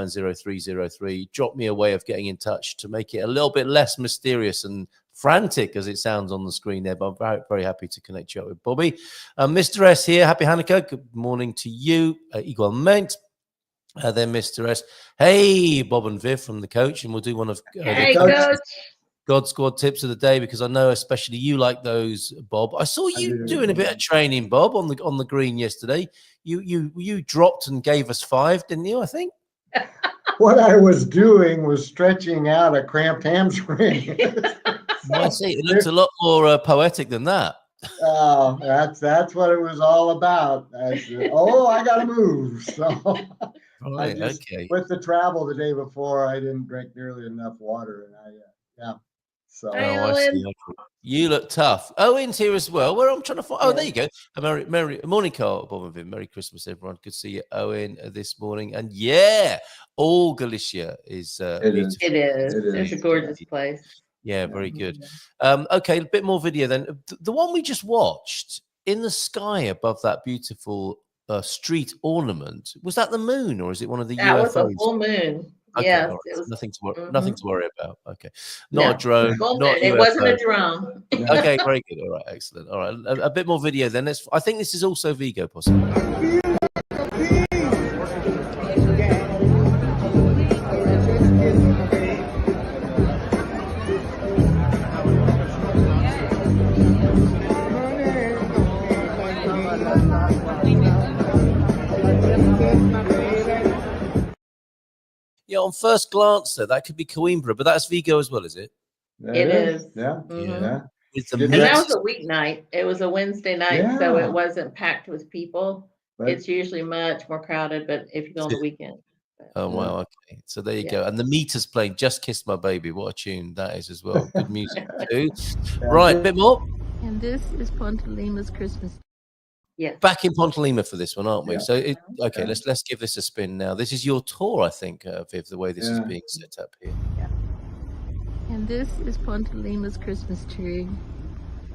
913-590-303. Drop me a way of getting in touch to make it a little bit less mysterious and frantic as it sounds on the screen there, but I'm very, very happy to connect you up with Bobby. Mr. S here, happy Hanukkah. Good morning to you, igualmente. Then Mr. S, hey, Bob and Viv from the coach, and we'll do one of Hey, the coach. God Squad tips of the day, because I know especially you like those, Bob. I saw you do. doing a bit of training, Bob, on the green yesterday. You dropped and gave us 5, didn't you? I think. What I was doing was stretching out a cramped hamstring. I see. It looks a lot more poetic than that. Oh, that's what it was all about. I said, I gotta move. So Right. just- Okay. with the travel the day before, I didn't drink nearly enough water, and So Hey, Oh, I see. Owen. Okay. You look tough. Owen's here as well. Where I'm trying to find. Oh, Yeah. there you go. Merry morning, Carl, Bob and Vin. Merry Christmas, everyone. Good to see you, Owen, this morning. And yeah, all Galicia is It beautiful. is. It is. It It's a is. gorgeous place. Yeah, very good. Okay, a bit more video then. The one we just watched in the sky above that beautiful street ornament, was that the moon, or is it one of the That was a UFOs? full moon. Okay, Yes, all right. it was. Nothing to worry. Mhm. Nothing to worry about. Okay, not No, a drone. Full Not moon. It wasn't a UFO. drone. Okay, very good. All right, excellent. All right, a bit more video then. I think this is also Vigo, possibly. Yeah, on first glance, though, that could be Coimbra, but that's Vigo as well, is it? It is. Yeah. Mhm. Yeah. With the And And that mix- was a weeknight. It was a Wednesday night, so Yeah. it wasn't packed with people. But It's usually much more crowded, but if you go on the weekend. Oh Yeah. wow, okay. So there you Yeah. go. And the Meters playing Just Kiss My Baby. What a tune that is as well. Good music too. Yeah. Right, a bit more. And this is Ponte Lima's Christmas. Yes. Back in Ponte Lima for this one, aren't we? Yeah. So okay, Yeah. let's give this a spin now. This is your tour, I think, Viv, the way this is Yeah. being set up here. And this is Ponte Lima's Christmas tree.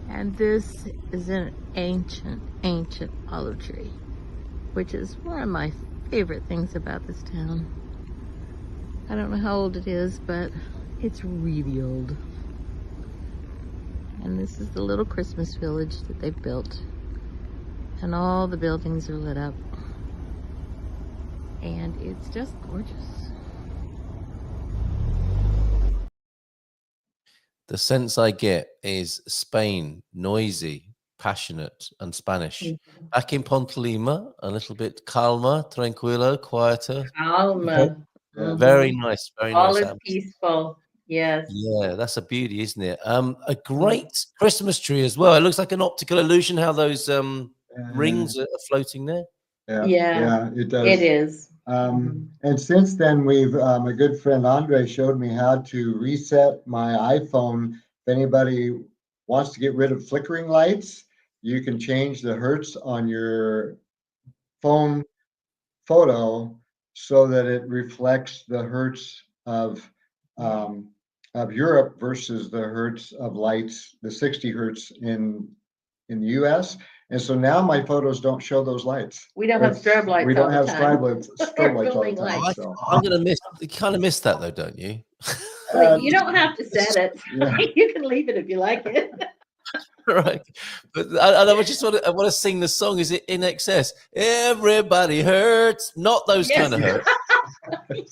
And this is an ancient, ancient olive tree, which is one of my favorite things about this town. I don't know how old it is, but it's really old. And this is the little Christmas village that they've built. And all the buildings are lit up. And it's just gorgeous. The sense I get is Spain, noisy, passionate, and Spanish. Mhm. Back in Ponte Lima, a little bit calmer, tranquilo, quieter. Alma. Very nice. Very All nice is atmosphere. peaceful. Yes. Yeah, that's a beauty, isn't it? A great Christmas tree as well. It looks like an optical illusion how those rings are floating there. Yeah, it does. it is. And since then, we've my good friend Andre showed me how to reset my iPhone. If anybody wants to get rid of flickering lights, you can change the hertz on your phone photo so that it reflects the hertz of Europe versus the hertz of lights, the 60 hertz in the US. And so now my photos don't show those lights. We don't have strobe lights. We don't all have the time. strobe lights all the Filming time. lights. So. I'm gonna miss. You kind of miss that though, don't you? Well, you don't have to set it. Yeah. You can leave it if you like it. Right, but I just want to sing the song. Is it In Excess? Everybody hurts. Not those kind of hurts.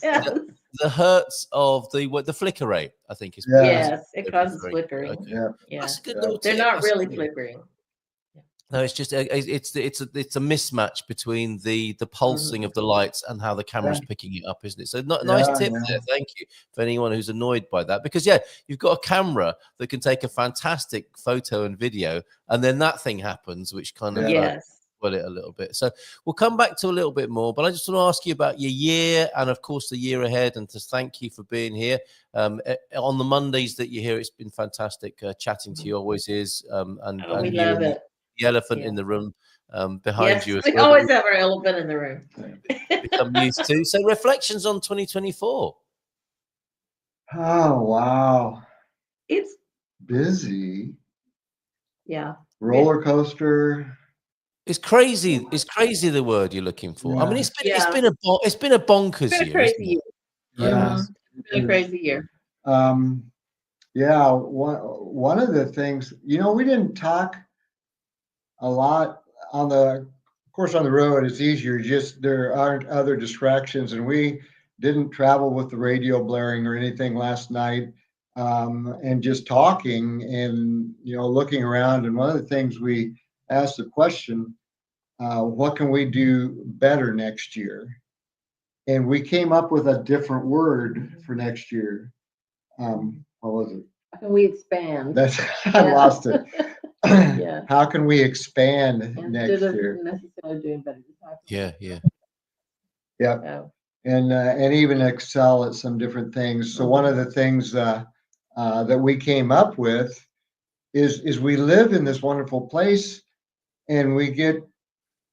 Yes. The hertz of the flicker rate, I think is. Yes, it causes flickering. Okay. Yeah. That's a good little They're tip. not That's really good. flickering. No, it's just it's a mismatch between the pulsing of the lights and how the camera's picking it up, isn't it? So nice tip there. Thank you for anyone who's annoyed by that, because you've got a camera that can take a fantastic photo and video, and then that thing happens, which kind of spoil it a little bit. So we'll come back to a little bit more, but I just want to ask you about your year and of course the year ahead, and to thank you for being here on the Mondays that you're here. It's been fantastic chatting to you, always is. And we love it. The elephant in the room behind you as we well. always have our elephant in the room. Become used to. So reflections on 2024. Oh wow. It's busy. Yeah. Roller coaster. It's crazy. It's crazy the word you're looking for. Yeah. I mean, it's been a bonkers It's been a year. crazy year. Yeah. It's been a crazy year. Yeah, one of the things, we didn't talk a lot on of course, on the road, it's easier. Just there aren't other distractions, and we didn't travel with the radio blaring or anything last night, and just talking and looking around. And one of the things we asked the question, what can we do better next year? And we came up with a different word for next year. What was it? How can we expand? I lost it. Yeah. How can we expand next Instead of year? necessarily doing better. Yeah. Oh. And even excel at some different things. So one of the things that we came up with is we live in this wonderful place, and we get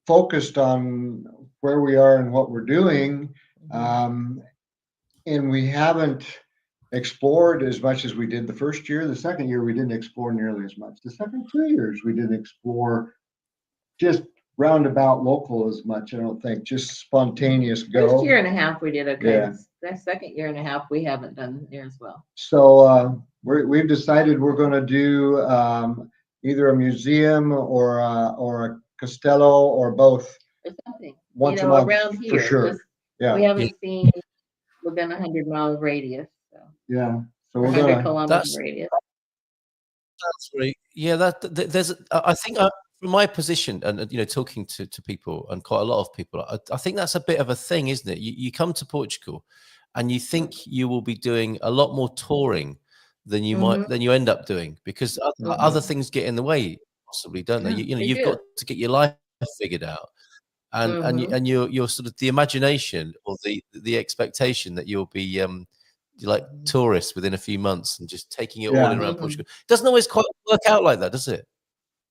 focused on where we are and what we're doing, and we haven't explored as much as we did the first year. The second year, we didn't explore nearly as much. The second 2 years, we didn't explore just roundabout local as much, I don't think, just spontaneous go. First year and a half, we did okay. Yeah. The second year and a half, we haven't done near as well. So we've decided we're going to do either a museum or a castello or both. Or something. Once a month, around here. for sure. We haven't seen within 100-mile radius. So. Yeah. So we're 100 going to. kilometer radius. That's right. Yeah, there's. I think from my position, and talking to people and quite a lot of people, I think that's a bit of a thing, isn't it? You come to Portugal, and you think you will be doing a lot more touring than you end up doing, because other things get in the way, possibly, don't they? You've got to get your life figured out, and you're sort of the imagination or the expectation that you'll be like tourists within a few months and just taking it all in around Portugal. It doesn't always quite work out like that, does it?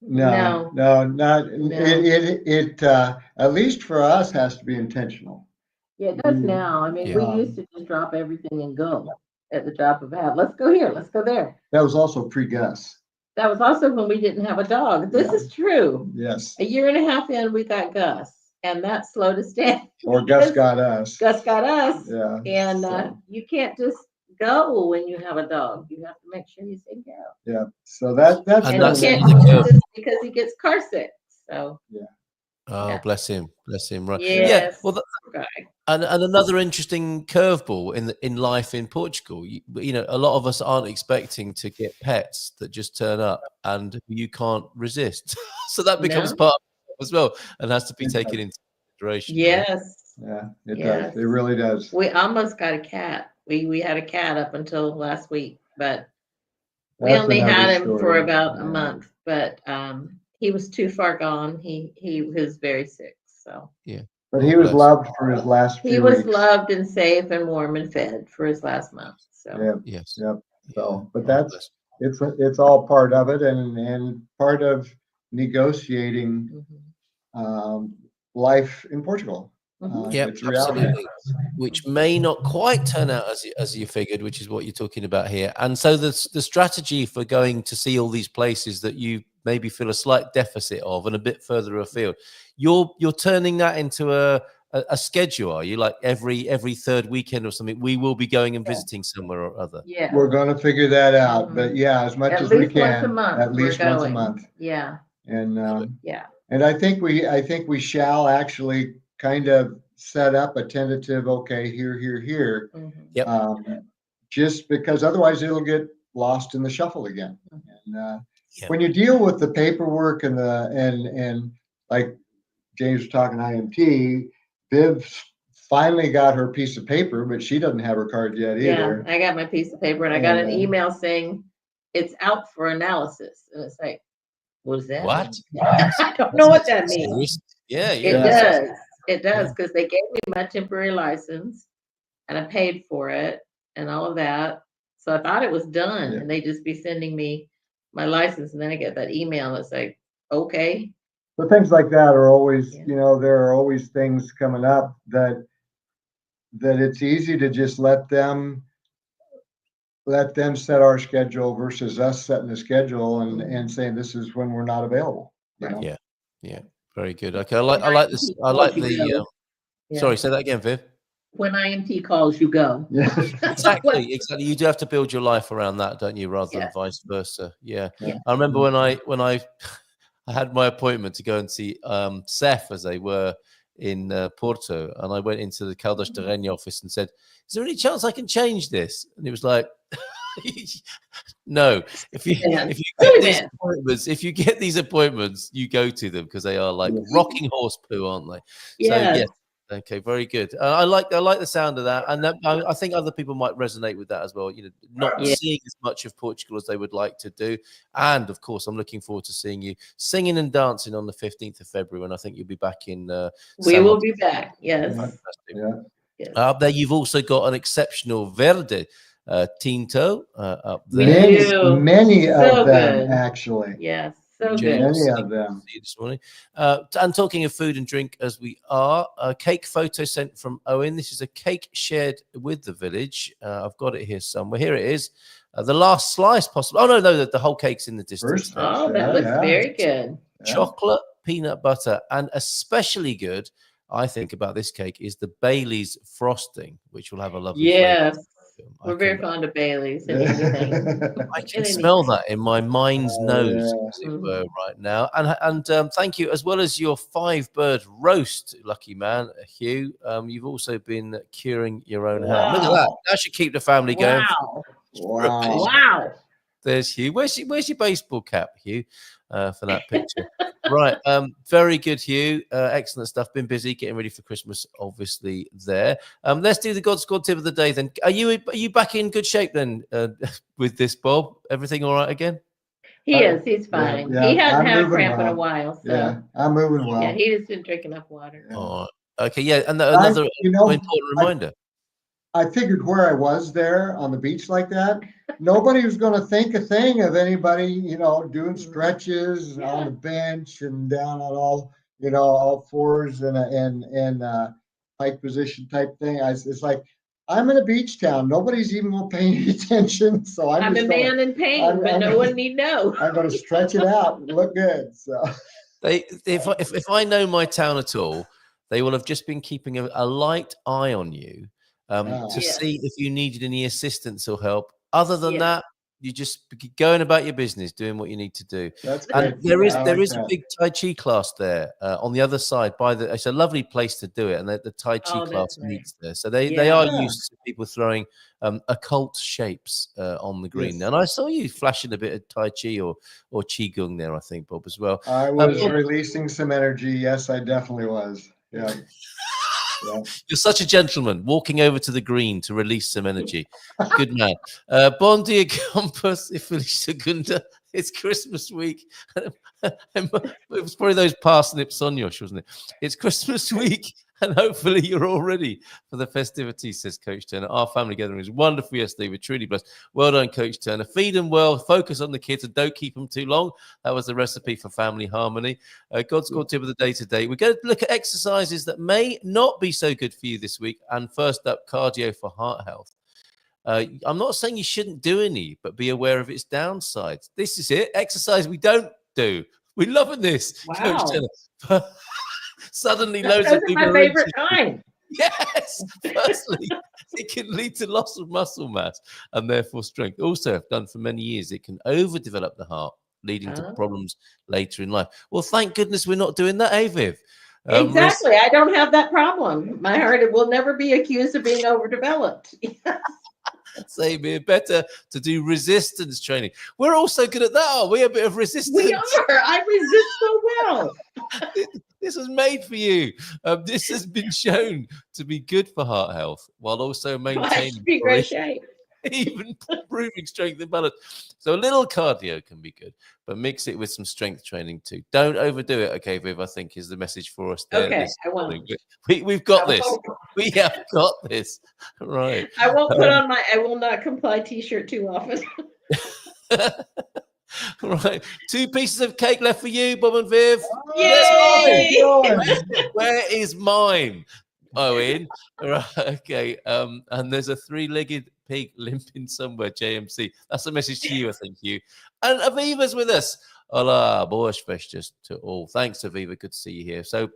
No, not it. At least for us, has to be intentional. Yeah, it does now. I mean, we used to just drop everything and go at the drop of a hat. Let's go here. Let's go there. That was also pre-Gus. That was also when we didn't have a dog. This is true. Yes. A year and a half in, we got Gus, and that slowed us down. Or Gus got us. Gus got us. Yeah. And you can't just go when you have a dog. You have to make sure you take care of. Yeah. So that's and you can't do this because he gets car sick. So. Yeah. Oh, bless him, right? Yes. Yeah. Well, and another interesting curveball in life in Portugal. A lot of us aren't expecting to get pets that just turn up, and you can't resist. So that becomes part of it as well, and has to be taken into consideration. Yes. Yeah, it Yes. does. It really does. We almost got a cat. We had a cat up until last week, but we That's only had another him for story. about a Yeah. month. But he was too far gone. He was very sick, so Yeah. But Oh, he was bless. loved for his last he few was weeks. loved and safe and warm and fed for his last month. So Yeah, Yes. yep. Yeah. So, but Oh, that's bless. it's all part of it, and part of negotiating life in Portugal. Yep, It's a reality. absolutely. Which may not quite turn out as you figured, which is what you're talking about here. And so the strategy for going to see all these places that you maybe feel a slight deficit of and a bit further afield, you're turning that into a schedule. Are you like every third weekend or something? We will be going and visiting somewhere or other. yeah, We're going to figure that out, but yeah, as much at as we least once a can, month. at least we're once a going. month. Yeah, And yeah. and I think we shall actually kind of set up a tentative, okay, here. Yep. Just because otherwise it'll get lost in the shuffle again. And Yep. when you deal with the paperwork and like James was talking IMT, Viv finally got her piece of paper, but she doesn't have her card yet either. Yeah, I got my piece of paper and I got an email saying it's out for analysis. And it's like, what is that? What? I don't know what that means. Yeah, It yeah. does. It does, because they gave me my temporary license and I paid for it and all of that. So I thought it was done, Yeah. and they just be sending me my license, and then I get that email that's like, okay. But things like that are always, Yeah. there are always things coming up that it's easy to just let them set our schedule versus us setting the schedule and saying this is when we're not available. You know? Yeah, yeah. Very good. Okay, I like this. I like the. Sorry, say that again, Viv. When IMT calls, you go. Yeah. Exactly. You do have to build your life around that, don't you, rather than Yes. vice versa. Yeah. Yeah. I remember when I had my appointment to go and see CEF, as they were in Porto, and I went into the Caldas de Rainha office and said, "Is there any chance I can change this?" And it was like, "No. If you get these appointments, you go to them because they are like rocking horse poo, aren't they?" Yes. So yes. Okay, very good. I like the sound of that, and I think other people might resonate with that as well. Not seeing as much of Portugal as they would like to do, and of course, I'm looking forward to seeing you singing and dancing on the 15th of February, when I think you'll be back in. We will be back. Yes. Fantastic. Yes. Up there, you've also got an exceptional Verde Tinto up there. Many So of them, good. actually. Yes. So James, good. Many of them. see you this morning. And talking of food and drink, as we are, a cake photo sent from Owen. This is a cake shared with the village. I've got it here somewhere. Here it is. The last slice possible. Oh, no, the whole cake's in the distance. Oh, that looks very good. Chocolate, peanut butter, and especially good, I think, about this cake is the Bailey's frosting, which will have a lovely Yes. flavor. We're very fond of Bailey's and anything. I can smell that in my mind's nose, as it were, right now. And thank you, as well as your 5-bird roast, lucky man, Hugh. You've also been curing your own ham. Look at that. That should keep the family going. Wow. There's Hugh. Where's your baseball cap, Hugh, for that picture? Right. Very good, Hugh. Excellent stuff. Been busy getting ready for Christmas, obviously, there. Let's do the God Squad tip of the day then. Are you back in good shape then with this, Bob? Everything all right again? He is. He's fine. Yeah, he hasn't had a moving cramp in a well. while. So. Yeah, I'm moving well. Yeah, he just didn't drink enough water. Oh, okay. Yeah. And another important reminder. I figured where I was there on the beach like that, nobody was going to think a thing of anybody, doing stretches on the bench and down on all fours and pike position type thing. It's like, I'm in a beach town. Nobody's even going to pay any attention. So I'm a man in pain, but no one need know. I'm going to stretch it out and look good. So if I know my town at all, they will have just been keeping a light eye on you. To see if you needed any assistance or help. Other than that, you just going about your business, doing what you need to do. That's and great. there is a big Tai Chi class there on the other side. It's a lovely place to do it, and the Tai Chi class meets there. So they are used to people throwing occult shapes on the green. And I saw you flashing a bit of Tai Chi or Qigong there, I think, Bob, as well. I was releasing some energy. Yes, I definitely was. Yeah. You're such a gentleman, walking over to the green to release some energy. Good man. Bon dia, Campus, e Feliz Segunda. It's Christmas week. It was probably those parsnip Sonyosh, wasn't it? It's Christmas week, and hopefully you're all ready for the festivities, says Coach Turner. Our family gathering was wonderful yesterday. We're truly blessed. Well done, Coach Turner. Feed them well, focus on the kids, and don't keep them too long. That was the recipe for family harmony. God's God tip of the day today. We're going to look at exercises that may not be so good for you this week. And first up, cardio for heart health. I'm not saying you shouldn't do any, but be aware of its downsides. This is it. Exercise we don't do. We're loving this. Wow. Coach Turner. Suddenly, Those loads of are people my are favorite interested. kind. Yes. Firstly, it can lead to loss of muscle mass and therefore strength. Also, I've done for many years, it can overdevelop the heart, leading to problems later in life. Well, thank goodness we're not doing that, Viv? Exactly. I don't have that problem. My heart will never be accused of being overdeveloped. Same here. Better to do resistance training. We're also good at that, aren't we? A bit of resistance. We are. I resist so well. This was made for you. This has been shown to be good for heart health while also I maintaining should be in great shape. even improving strength and balance. So a little cardio can be good, but mix it with some strength training too. Don't overdo it, okay, Viv, I think is the message for us there. Okay, I won't. We've got this. We have got this. Right. I won't put on I will not comply t-shirt too often. Right. 2 pieces of cake left for you, Bob and Viv. Yay! Where is mine? Owen. Right, okay. And there's a 3-legged pig limping somewhere, JMC. That's a message to you, I think, you. And Aviva's with us. Hola, boas festas to all. Thanks, Aviva. Good to see you here. So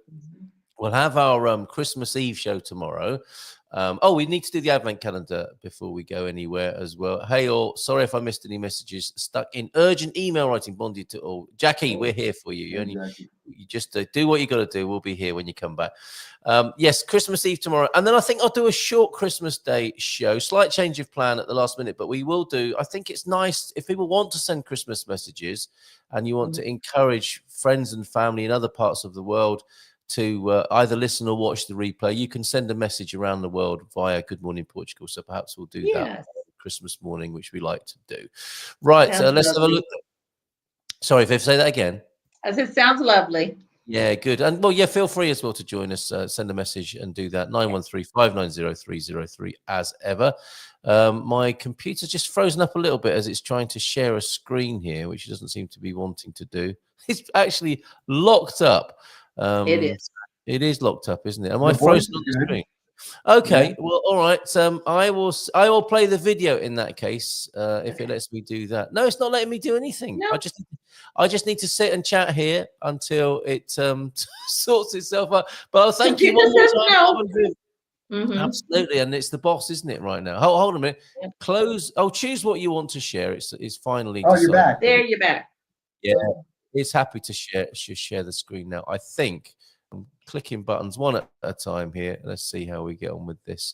we'll have our Christmas Eve show tomorrow. We need to do the advent calendar before we go anywhere as well. Hey all, sorry if I missed any messages. Stuck in urgent email writing. Bonded to all. Jackie, we're here for you. You just do what you got to do. We'll be here when you come back. Yes, Christmas Eve tomorrow. And then I think I'll do a short Christmas Day show. Slight change of plan at the last minute, but we will do. I think it's nice if people want to send Christmas messages and you want to encourage friends and family in other parts of the world to either listen or watch the replay. You can send a message around the world via Good Morning Portugal. So perhaps we'll do that Christmas morning, which we like to do. Right, let's have a look. Sorry, Viv, say that again. As it sounds lovely. Yeah, good. And well, yeah, feel free as well to join us. Send a message and do that. 913-590-303 as ever. My computer's just frozen up a little bit as it's trying to share a screen here, which it doesn't seem to be wanting to do. It's actually locked up. It is. It is locked up, isn't it? Am I frozen on the screen? Okay, well, all right. I will play the video in that case if it lets me do that. No, it's not letting me do anything. No. I just need to sit and chat here until it sorts itself out. But I'll thank you one more time. Absolutely, and it's the boss, isn't it? Right now. Hold on a minute. Yeah. Close. Choose what you want to share. It's finally. Oh, you're back. There, you're back. Yeah, it's happy to share the screen now. I think I'm clicking buttons one at a time here. Let's see how we get on with this.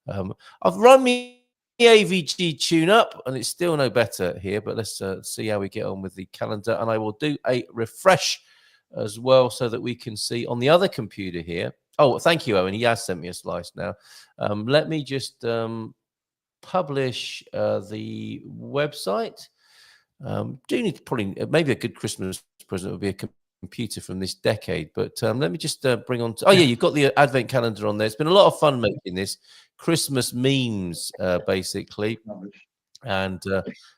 I've run the AVG tune up and it's still no better here, but let's see how we get on with the calendar. And I will do a refresh as well so that we can see on the other computer here. Oh, thank you, Owen. He has sent me a slice now. Let me just publish the website. Do need to probably maybe a good Christmas present would be a computer from this decade, but let me just bring on. You've got the advent calendar on there. It's been a lot of fun making this Christmas memes, basically. And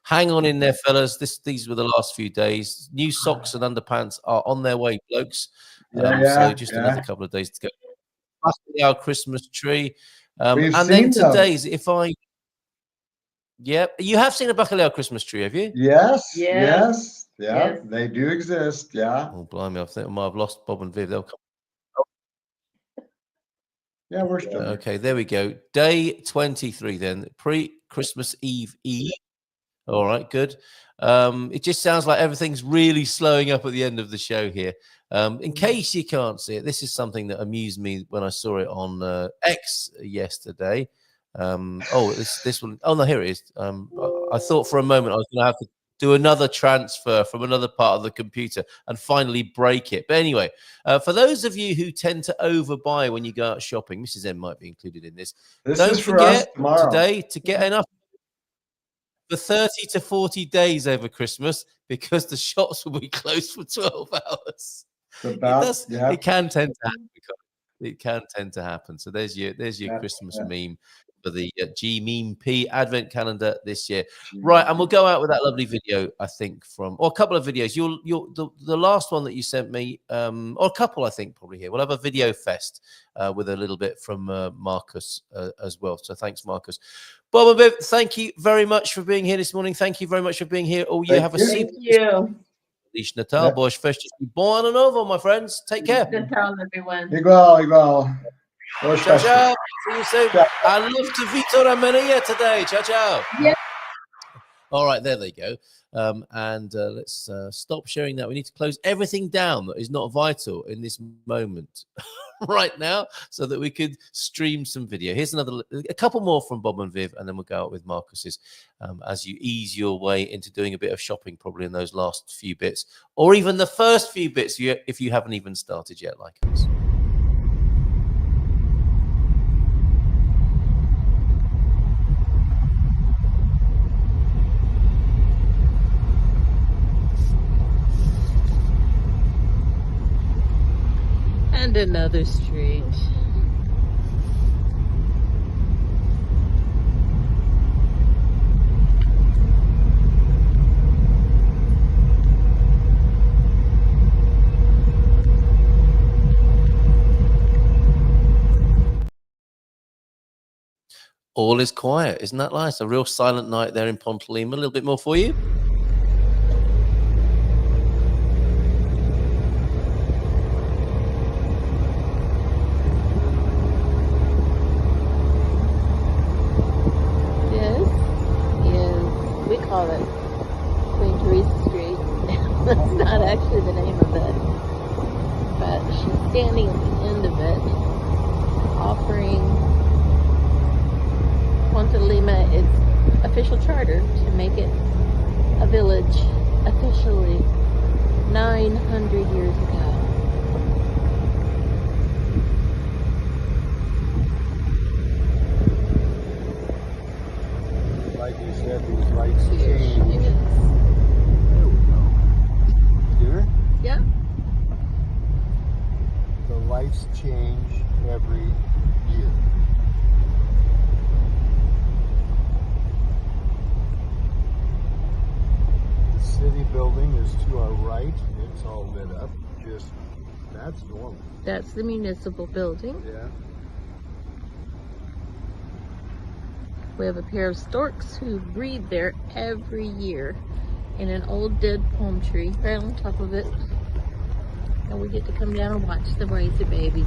hang on in there, fellas. These were the last few days. New socks and underpants are on their way, blokes. So just another couple of days to go. Our Christmas tree, and then today's. Yeah, you have seen a Bacalhau Christmas tree, have you? Yes. Yes. Yeah, they do exist. Yeah. Oh, blimey, I think I've lost Bob and Viv. They'll come. Yeah, we're still okay. There we go. Day 23, then pre-Christmas Eve. All right, good. It just sounds like everything's really slowing up at the end of the show here. In case you can't see it, this is something that amused me when I saw it on X yesterday. This one. Oh no, here it is. I thought for a moment I was going to have to do another transfer from another part of the computer and finally break it. But anyway, for those of you who tend to overbuy when you go out shopping, Mrs. M might be included in this. This Don't is for us forget tomorrow. today to get enough for 30 to 40 days over Christmas, because the shops will be closed for 12 hours. It can tend to happen. It can tend to happen. So there's your Christmas meme for the G-Meme P Advent calendar this year. Right, and we'll go out with that lovely video, I think, or a couple of videos. The last one that you sent me, or a couple, I think, probably here. We'll have a video fest with a little bit from Marcus as well. So thanks, Marcus. Bob and Viv, thank you very much for being here this morning. Thank you very much for being here all year. Have a super Feliz Natal, boas festas e bom ano novo, my friends. Take care. Natal, everyone. Igual. Ciao, ciao. See you soon. I love to Vitor Maria today. Ciao, ciao. Yeah. All right, there they go. And let's stop sharing that. We need to close everything down that is not vital in this moment right now, so that we could stream some video. Here's a couple more from Bob and Viv, and then we'll go out with Marcus's as you ease your way into doing a bit of shopping, probably in those last few bits, or even the first few bits if you haven't even started yet, like us. And another street. All is quiet. Isn't that nice? A real silent night there in Ponte Lima. A little bit more for you. Call it Queen Teresa Street. That's not actually the name of it, but she's standing at the end of it, offering Ponte Lima its official charter to make it a village officially 900 years ago. Like you said, these lights change. Here she is. There we go. Here? Yeah. The lights change every year. The city building is to our right. It's all lit up. That's normal. That's the municipal building. Yeah. We have a pair of storks who breed there every year in an old dead palm tree right on top of it. And we get to come down and watch them raise their babies.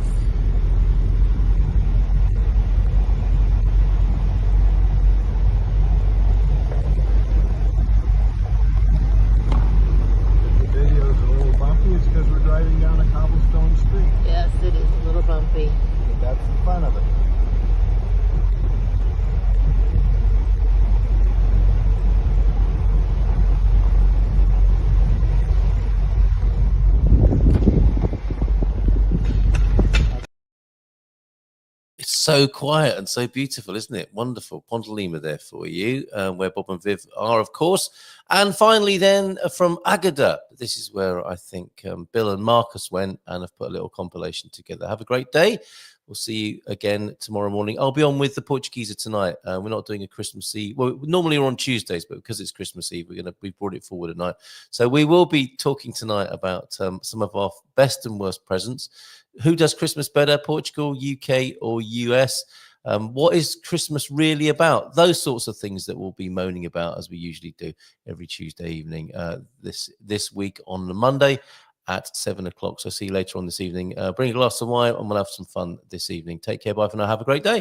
If the video's a little bumpy, it's because we're driving down a cobblestone street. Yes, it is a little bumpy. But that's the fun of it. So quiet and so beautiful, isn't it? Wonderful. Ponte Lima there for you, where Bob and Viv are, of course. And finally then from Agada. This is where I think Bill and Marcus went and have put a little compilation together. Have a great day. We'll see you again tomorrow morning. I'll be on with the Portuguese tonight. We're not doing a Christmas Eve. Well, normally we're on Tuesdays, but because it's Christmas Eve, we've brought it forward at night. So we will be talking tonight about some of our best and worst presents. Who does Christmas better, Portugal, UK, or US? What is Christmas really about? Those sorts of things that we'll be moaning about, as we usually do every Tuesday evening. This week on the Monday at 7 o'clock. So see you later on this evening. Bring a glass of wine and we'll have some fun this evening. Take care. Bye for now. Have a great day.